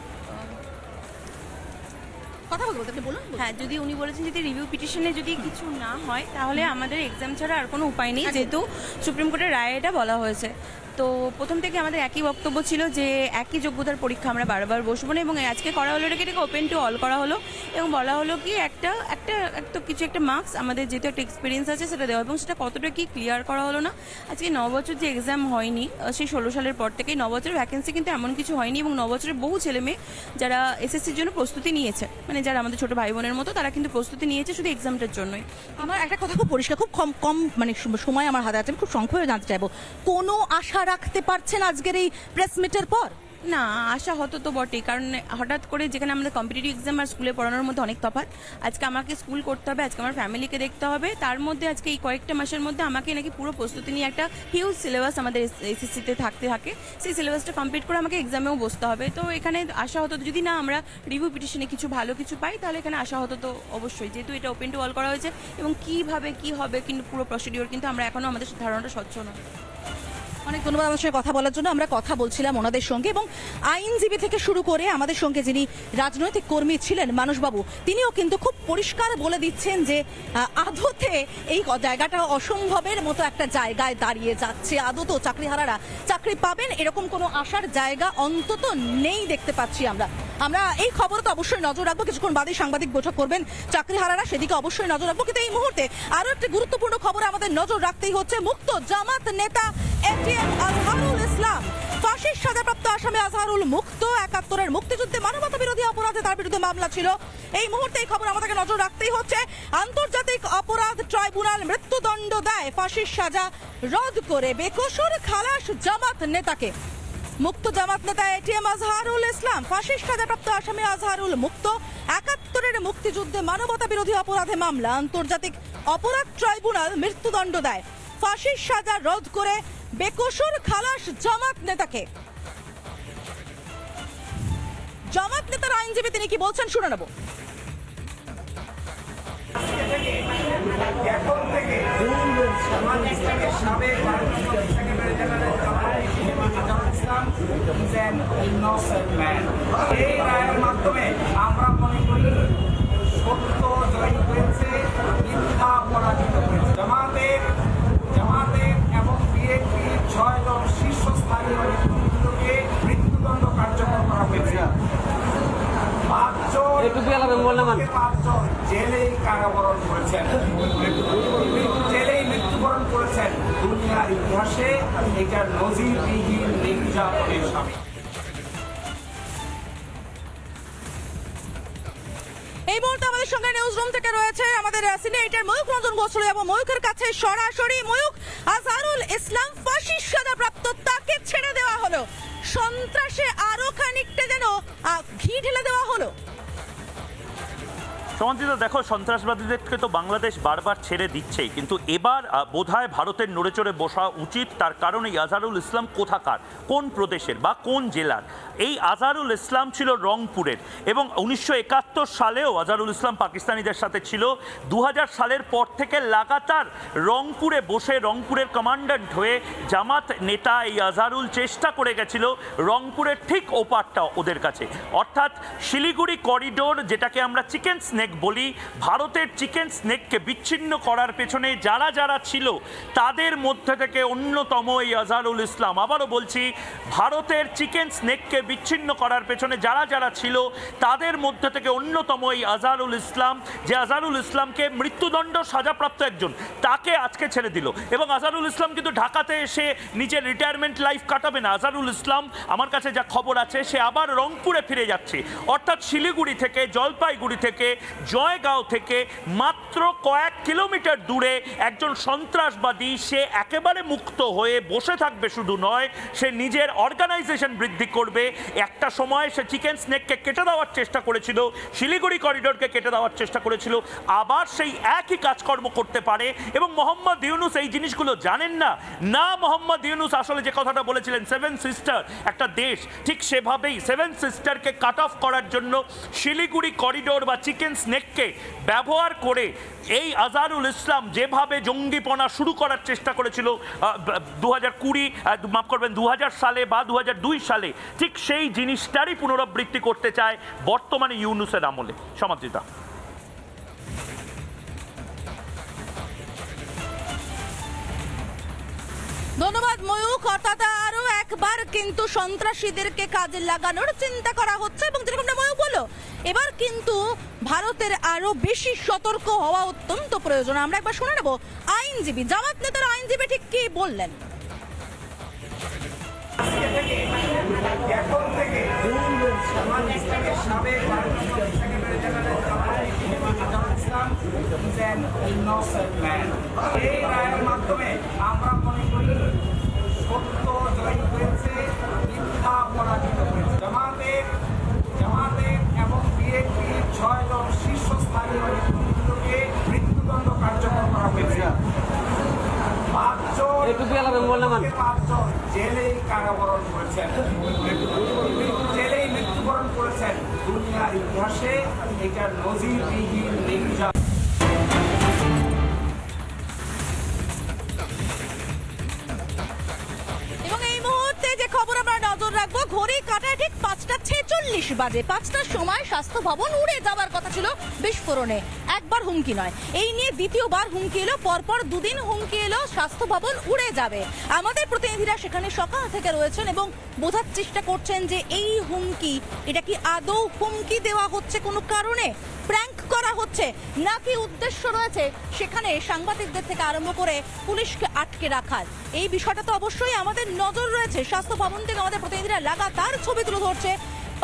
কথা বলতে আপনি বলুন। হ্যাঁ, যদি উনি বলেছেন যদি রিভিউ পিটিশনে যদি কিছু না হয় তাহলে আমাদের এক্সাম ছাড়া আর কোনো উপায় নেই, যেহেতু সুপ্রিম কোর্টের রায়ে এটা বলা হয়েছে। তো প্রথম থেকে আমাদের একই বক্তব্য ছিল যে একই যোগ্যতার পরীক্ষা আমরা বারবার বসবো না, এবং আজকে করা হলো এটাকে ওপেন টু অল করা হলো, এবং বলা হলো কি একটা কিছু একটা মার্কস আমাদের যেহেতু একটা এক্সপিরিয়েন্স আছে সেটা দেওয়া, এবং সেটা কতটা কি ক্লিয়ার করা হলো না। আজকে 9 বছর যে এক্সাম হয়নি, সেই 16 সালের পর থেকেই 9 বছরের ভ্যাকেন্সি কিন্তু এমন কিছু হয়নি, এবং 9 বছরের বহু ছেলে মেয়ে যারা এসএসসির জন্য প্রস্তুতি নিয়েছে, মানে যারা আমাদের ছোট ভাই বোনের মতো, তারা কিন্তু প্রস্তুতি নিয়েছে শুধু এক্সামটার জন্যই। আমার একটা কথা খুব পরিষ্কার, খুব কম মানে সময় আমার হাতে আছে, আমি খুব সংক্ষেপে জানতে চাইবো, কোনো আশা রাখতে পারছেন আজকের এই প্রেস মিটের পর? না, আশা হতো তো বটেই, কারণ হঠাৎ করে যেখানে আমাদের কম্পিটিটিভ এক্সাম আর স্কুলে পড়ানোর মধ্যে অনেক তফাৎ। আজকে আমাকে স্কুল করতে হবে, আজকে আমার ফ্যামিলিকে দেখতে হবে, তার মধ্যে আজকে এই কয়েকটা মাসের মধ্যে আমাকে নাকি পুরো প্রস্তুতি নিয়ে একটা হিউজ সিলেবাস আমাদের এসএসসিতে থাকে, সেই সিলেবাসটা কমপ্লিট করে আমাকে এক্সামেও বসতে হবে। তো এখানে আশা হতো যদি না আমরা রিভিউ পিটিশনে কিছু ভালো কিছু পাই, তাহলে এখানে আশা হতো তো অবশ্যই, যেহেতু এটা ওপেন টু অল করা হয়েছে, এবং কিভাবে কি হবে কিন্তু পুরো প্রসিডিওর কিন্তু আমরা এখনো আমাদের ধারণাটা স্বচ্ছ নয়। অনেক ধন্যবাদ আমার সঙ্গে কথা বলার জন্য। আমরা কথা বলছিলাম ওনাদের সঙ্গে, এবং আইনজীবী থেকে শুরু করে আমাদের সঙ্গে যিনি রাজনৈতিক কর্মী ছিলেন মানসবাবু, তিনিও কিন্তু খুব পরিষ্কার বলে দিচ্ছেন যে আদতে এই জায়গাটা অসম্ভবের মতো একটা জায়গায় দাঁড়িয়ে যাচ্ছে। আদতেও চাকরিহারারা চাকরি পাবেন এরকম কোনো আশার জায়গা অন্তত নেই দেখতে পাচ্ছি আমরা। এই খবর তো অবশ্যই নজর রাখবো, কিছুক্ষণ বাদে সাংবাদিক বৈঠক করবেন চাকরিহারারা, সেদিকে অবশ্যই নজর রাখবো। কিন্তু এই মুহূর্তে আরো একটি গুরুত্বপূর্ণ খবর আমাদের নজর রাখতেই হচ্ছে। মুক্ত জামাত নেতা এটিএম আজহারুল ইসলাম, ফাঁসির সাজাপ্রাপ্ত আসামি আজহারুল মুক্ত। ৭১-এর মুক্তিযুদ্ধে মানবতা বিরোধী অপরাধে তার বিরুদ্ধে মামলা ছিল। এই মুহূর্তে এই খবর আমাদেরকে নজর রাখতেই হচ্ছে। আন্তর্জাতিক অপরাধ ট্রাইব্যুনাল মৃত্যুদণ্ড দেয়, ফাঁসির সাজা রদ করে বেকসুর খালাস জামাত নেতাকে। মুক্ত জামাত নেতা এটিএম আজহারুল ইসলাম, ফাঁসির সাজাপ্রাপ্ত আসামি আজহারুল মুক্ত। ৭১-এর মুক্তিযুদ্ধে মানবতা বিরোধী অপরাধে মামলা, আন্তর্জাতিক অপরাধ ট্রাইব্যুনাল মৃত্যুদণ্ড দেয়, ফাঁসির সাজা রদ করে বেকসুর খালাস জামাত নেতাকে। জামাত নেতার আইনজীবী তিনি কি বলছেন শুনে নেব। এই রায়ের মাধ্যমে আমরা মনে করি সত্য জয় হয়েছে, মিথ্যা পরাজিত হয়েছে। জামাতের এবং বিএনপির ৬ জন শীর্ষস্থানীয় নেতৃবৃন্দকে মৃত্যুদণ্ড কার্যকর করা হয়েছে। ৫ জন জেলেই কারাবরণ করেছেন, জেলেই মৃত্যুবরণ করেছেন। দুনিয়ার ইতিহাসে এটা নজিরবিহীন নির্যাতনের সামিল। এই মুহূর্তে আমাদের সঙ্গে নিউজ রুম থেকে রয়েছে আমাদের সিনিয়র ময়ূক রঞ্জন ঘোষ এবং ময়ূকের কাছে সরাসরি ময়ূক, আজহারুল ইসলাম ফাঁসির সাজাপ্রাপ্ত, তাকে ছেড়ে দেওয়া হলো, সন্ত্রাসে আরো খানিকটা যেন ঘি ঢেলে দেওয়া হলো। সমান্তিতা, দেখো, সন্ত্রাসবাদীদেরকে তো বাংলাদেশ বারবার ছেড়ে দিচ্ছেই, কিন্তু এবার বোধহয় ভারতের নড়েচড়ে বসা উচিত। তার কারণ এই আজহারুল ইসলাম কোথাকার, কোন প্রদেশের বা কোন জেলার? এই আজহারুল ইসলাম ছিল রংপুরের এবং 1971 সালেও আজহারুল ইসলাম পাকিস্তানিদের সাথে ছিল। 2000 সালের পর থেকে লাগাতার রংপুরে বসে রংপুরের কমান্ড্যান্ট হয়ে জামাত নেতা এই আজহারুল চেষ্টা করে গেছিল রংপুরের ঠিক ওপারটা ওদের কাছে, অর্থাৎ শিলিগুড়ি করিডোর, যেটাকে আমরা চিকেন স্নেক বলি। ভারতের চিকেন স্নেককে বিচ্ছিন্ন করার পেছনে যারা যারা ছিল তাদের মধ্যে থেকে অন্যতম এই আজহারুল ইসলাম। আবারও বলছি, ভারতের চিকেন স্নেককে বিচ্ছিন্ন করার পেছনে যারা যারা ছিল তাদের মধ্যে থেকে অন্যতম এই আজহারুল ইসলাম, যে আজহারুল ইসলামকে মৃত্যুদণ্ড সাজাপ্রাপ্ত একজন, তাকে আজকে ছেড়ে দিল। এবং আজহারুল ইসলাম কিন্তু ঢাকাতে এসে নিজের রিটায়ারমেন্ট লাইফ কাটাবে না। আজহারুল ইসলাম, আমার কাছে যা খবর আছে, সে আবার রংপুরে ফিরে যাচ্ছে, অর্থাৎ শিলিগুড়ি থেকে, জলপাইগুড়ি থেকে, জয়গাঁও থেকে মাত্র কয়েক কিলোমিটার দূরে একজন সন্ত্রাসবাদী, সে একেবারে মুক্ত হয়ে বসে থাকবে শুধু নয়, সে নিজের অর্গানাইজেশন বৃদ্ধি করবে। একটা সময় সে চিকেন স্নেককে কেটে দেওয়ার চেষ্টা করেছিল, শিলিগুড়ি করিডোরকে কেটে দেওয়ার চেষ্টা করেছিল, আবার সেই একই কাজকর্ম করতে পারে। এবং মোহাম্মদ ইউনুস এই জিনিসগুলো জানেন না। না, মোহাম্মদ ইউনুস আসলে যে কথাটা বলেছিলেন, 7 সিস্টার একটা দেশ, ঠিক সেভাবেই 7 সিস্টারকে কাট অফ করার জন্য শিলিগুড়ি করিডোর বা চিকেন স্নেককে ব্যবহার করে এই আজহারুল ইসলাম যেভাবে জঙ্গিপনা শুরু করার চেষ্টা করেছিল 2000 সালে বা 2002 সালে, ঠিক সেই জিনিসটারই পুনরাবৃত্তি করতে চায় বর্তমানে ইউনুসের আমলে। সমাদৃতা। ধন্যবাদ ময়ূক। অর্থাৎ আরো একবার কিন্তু সন্ত্রাসীদেরকে কাজে লাগানোর চিন্তা করা হচ্ছে এবং যেরকম ময়ূক বললো, এবার কিন্তু ভারতের আরো বেশি সতর্ক হওয়া অত্যন্ত প্রয়োজন। আমরা একবার শুনে নেব আইনজীবী, জামাত নেতার আইনজীবী ঠিক কি বললেন। এখন থেকে সাবেক এই রায়ের মাধ্যমে আমরা মনে করি সত্য জয়ী হয়েছে, মিথ্যা পরাজিত হয়েছে। জামাতের এবং বিএনপির 6 জন শীর্ষস্থানীয় নেতৃত্বকে মৃত্যুদণ্ড কার্যকর করা হয়েছে। 5 জন জেলেই কারাবরণ করেছেন, জেলেই মৃত্যুবরণ করেছেন। দুনিয়ার ইতিহাসে এটা নজিরবিহীন নির্যাতন। খবর আমরা নজর রাখবো, ঘড়ি কাটায় ঠিক 5:46 বাজে। 5টার সময় স্বাস্থ্য ভবন উড়ে যাওয়ার কথা ছিল বিস্ফোরণে। একবার হুমকি নয়, এই নিয়ে দ্বিতীয়বার হুমকি এলো, পরপর দুদিন হুমকি এলো স্বাস্থ্য ভবন উড়ে যাবে। আমাদের প্রতিনিধিরা সেখানে সকাল থেকে রয়েছেন এবং বোঝার চেষ্টা করছেন যে এই হুমকি, এটা কি আদৌ হুমকি দেওয়া হচ্ছে কোনো কারণে, প্র্যাঙ্ক করা হচ্ছে, নাকি উদ্দেশ্য রয়েছে সেখানে সাংবাদিকদের থেকে আরম্ভ করে পুলিশকে আটকে রাখার। এই বিষয়টা তো অবশ্যই আমাদের নজর রয়েছে। স্বাস্থ্য ভবন থেকে আমাদের প্রতিনিধিরা লাগাতার ছবি তুলে ধরছে।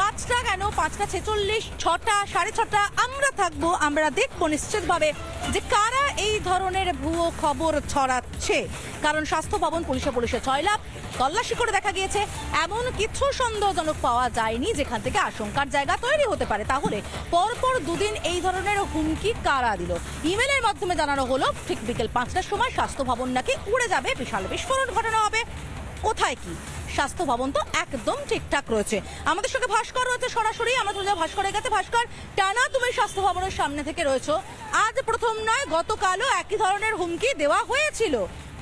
5টা কেন, 5:46, 6টা, 6:30 আমরা থাকবো, আমরা দেখবো নিশ্চিতভাবে যে কারা এই ধরনের ভুয়ো খবর ছড়াচ্ছে। কারণ স্বাস্থ্য ভবন পুলিশে ছয়লাভ তল্লাশি করে দেখা গিয়েছে এমন কিছু সন্দেহজনক পাওয়া যায়নি যেখান থেকে আশঙ্কার জায়গা তৈরি হতে পারে। তাহলে পরপর দুদিন এই ধরনের হুমকি কারা দিল? ইমেলের মাধ্যমে জানানো হলো ঠিক বিকেল 5টার সময় স্বাস্থ্য ভবন নাকি উড়ে যাবে, বিশাল বিস্ফোরণ ঘটানো হবে। কোথায় কি? স্বাস্থ্য ভবন তো একদম ঠিকঠাক রয়েছে। আমাদের সঙ্গে ভাস্কর রয়েছে সরাসরি, আমরা চলে যাবো ভাস্করের কাছে। ভাস্কর, টানা তুমি স্বাস্থ্য ভবনের সামনে থেকে রয়েছো, আজ প্রথম নয়, গতকালও একই ধরনের হুমকি দেওয়া হয়েছিল।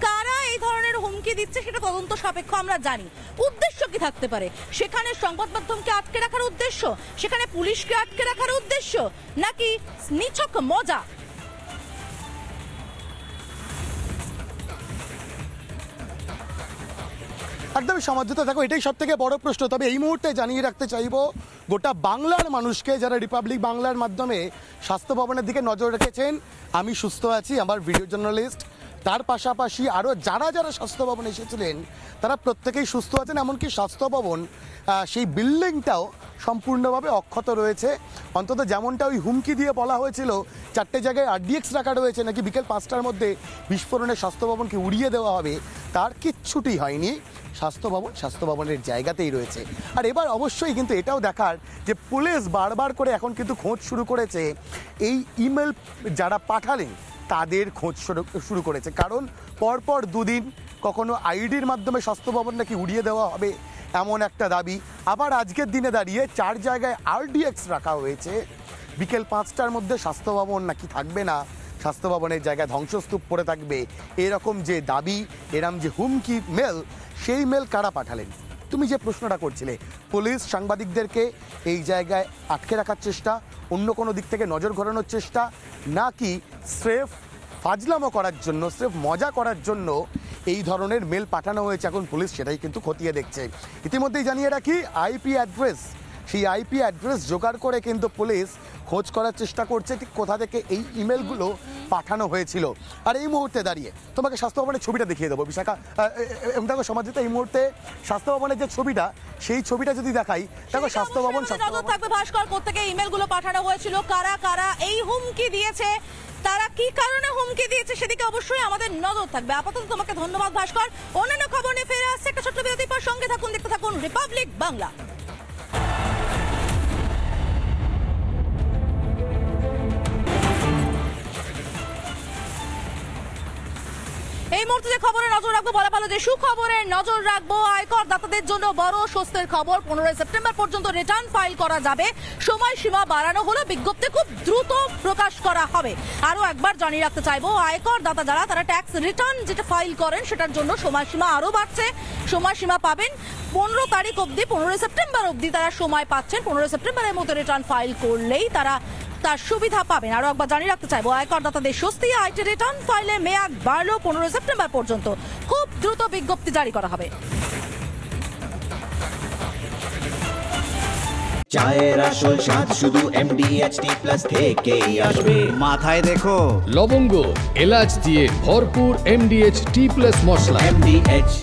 কারা এই ধরনের হুমকি দিচ্ছে সেটা তদন্ত সাপেক্ষ আমরা জানি। উদ্দেশ্য কি থাকতে পারে? সেখানে সংবাদ মাধ্যমকে আটকে রাখার উদ্দেশ্য, সেখানে পুলিশকে আটকে রাখার উদ্দেশ্য, নাকি নিছক মজা? একদমই সমাজতা, দেখো এটাই সব থেকে বড় প্রশ্ন। তবে এই মুহূর্তে জানিয়ে রাখতে চাইবো গোটা বাংলার মানুষকে, যারা রিপাবলিক বাংলার মাধ্যমে স্বাস্থ্য ভবনের দিকে নজর রেখেছেন, আমি সুস্থ আছি। আমার ভিডিও জার্নালিস্ট তার পাশাপাশি আরও যারা যারা স্বাস্থ্য ভবনে এসেছিলেন তারা প্রত্যেকেই সুস্থ আছেন, এমনকি স্বাস্থ্য ভবন সেই বিল্ডিংটাও সম্পূর্ণভাবে অক্ষত রয়েছে। অন্তত যেমনটা ওই হুমকি দিয়ে বলা হয়েছিল 4টে জায়গায় RDX রাখা রয়েছে, নাকি বিকেল 5টার মধ্যে বিস্ফোরণে স্বাস্থ্য ভবনকে উড়িয়ে দেওয়া হবে, তার কিচ্ছুটি হয়নি। স্বাস্থ্য ভবনের জায়গাতেই রয়েছে। আর এবার অবশ্যই কিন্তু এটাও দেখার যে পুলিশ বারবার করে এখন কিন্তু খোঁজ শুরু করেছে, এই ইমেল যারা পাঠালেন তাদের খোঁজ শুরু করেছে। কারণ পরপর দুদিন কখনো আইডির মাধ্যমে স্বাস্থ্য ভবন নাকি উড়িয়ে দেওয়া হবে এমন একটা দাবি, আবার আজকের দিনে দাঁড়িয়ে 4 জায়গায় RDX রাখা হয়েছে, বিকেল 5টার মধ্যে স্বাস্থ্য ভবন নাকি থাকবে না, স্বাস্থ্য ভবনের জায়গায় ধ্বংসস্তূপ পড়ে থাকবে, এরকম যে দাবি, এরম যে হুমকি মেল, সেই মেল কারা পাঠালেন? তুমি যে প্রশ্নটা করছিলে, পুলিশ সাংবাদিকদেরকে এই জায়গায় আটকে রাখার চেষ্টা, অন্য কোনো দিক থেকে নজর ঘোরানোর চেষ্টা, নাকি স্রেফ ফাজলামো করার জন্য, স্রেফ মজা করার জন্য এই ধরনের মেল পাঠানো হয়েছে, এখন পুলিশ সেটাই কিন্তু খতিয়ে দেখছে। ইতিমধ্যেই জানিয়ে রাখি IP অ্যাড্রেস, সেই IP অ্যাড্রেস জোগাড় করে কিন্তু পুলিশ খোঁজ করার চেষ্টা করছে ঠিক কোথা থেকে এই ইমেলগুলো পাঠানো হয়েছিল। আর এই মুহূর্তে দাঁড়িয়ে তোমাকে স্বাস্থ্য ভবনের ছবিটা দেখিয়ে দেবো বিশাখা, দেখো সমাজিত এই মুহূর্তে স্বাস্থ্য ভবনের যে ছবিটা, সেই ছবিটা যদি দেখাই, দেখো স্বাস্থ্য ভবন থাকবে। ভাস্কর, কোত্থেকে ইমেলগুলো পাঠানো হয়েছিল, কারা কারা এই হুমকি দিয়েছে, তারা কি কারণে হুমকি দিয়েছে, সেদিকে অবশ্যই আমাদের নজর থাকবে। আপাতত তোমাকে ধন্যবাদ ভাস্কর। অন্যান্য খবর নিয়ে ফিরে আসছে একটা ছোট্ট বিরতির পর। সঙ্গে থাকুন, দেখতে থাকুন রিপাবলিক বাংলা। এই মুহূর্তে যে খবরে নজর রাখবো, বলা ভালো যে সুখবরের নজর রাখবো। আয়কর দাতাদের জন্য বড় স্বস্তির খবর, 15 সেপ্টেম্বর পর্যন্ত রিটার্ন ফাইল করা যাবে। সময়সীমা বাড়ানো হলো, বিজ্ঞপ্তি খুব দ্রুত প্রকাশ করা হবে। আরো একবার জানিয়ে রাখতে চাইবো, আয়কর দাতা যারা তারা ট্যাক্স রিটার্ন যেটা ফাইল করেন সেটার জন্য সময়সীমা আরো বাড়ছে। সময়সীমা পাবেন 15 তারিখ অবধি, 15 সেপ্টেম্বর অবধি তারা সময় পাচ্ছেন। 15 সেপ্টেম্বরের মধ্যে রিটার্ন ফাইল করলেই তারা তার সুবিধা পাবেন। আরো একবার জানিয়ে রাখতে চাইবো, আয়কর দাতাদের স্বস্তি, আইটি রিটার্ন ফাইলের মেয়াদ বাড়লো 15 সেপ্টেম্বর পর্যন্ত। খুব দ্রুত বিজ্ঞপ্তি জারি করা হবে। চায়ের আসল স্বাদ শুধু MDHT+ থেকেই আসবে। মাথায় দেখো লবঙ্গ এলাচ দিয়ে ভরপুর MDHT+ মশলা। MDH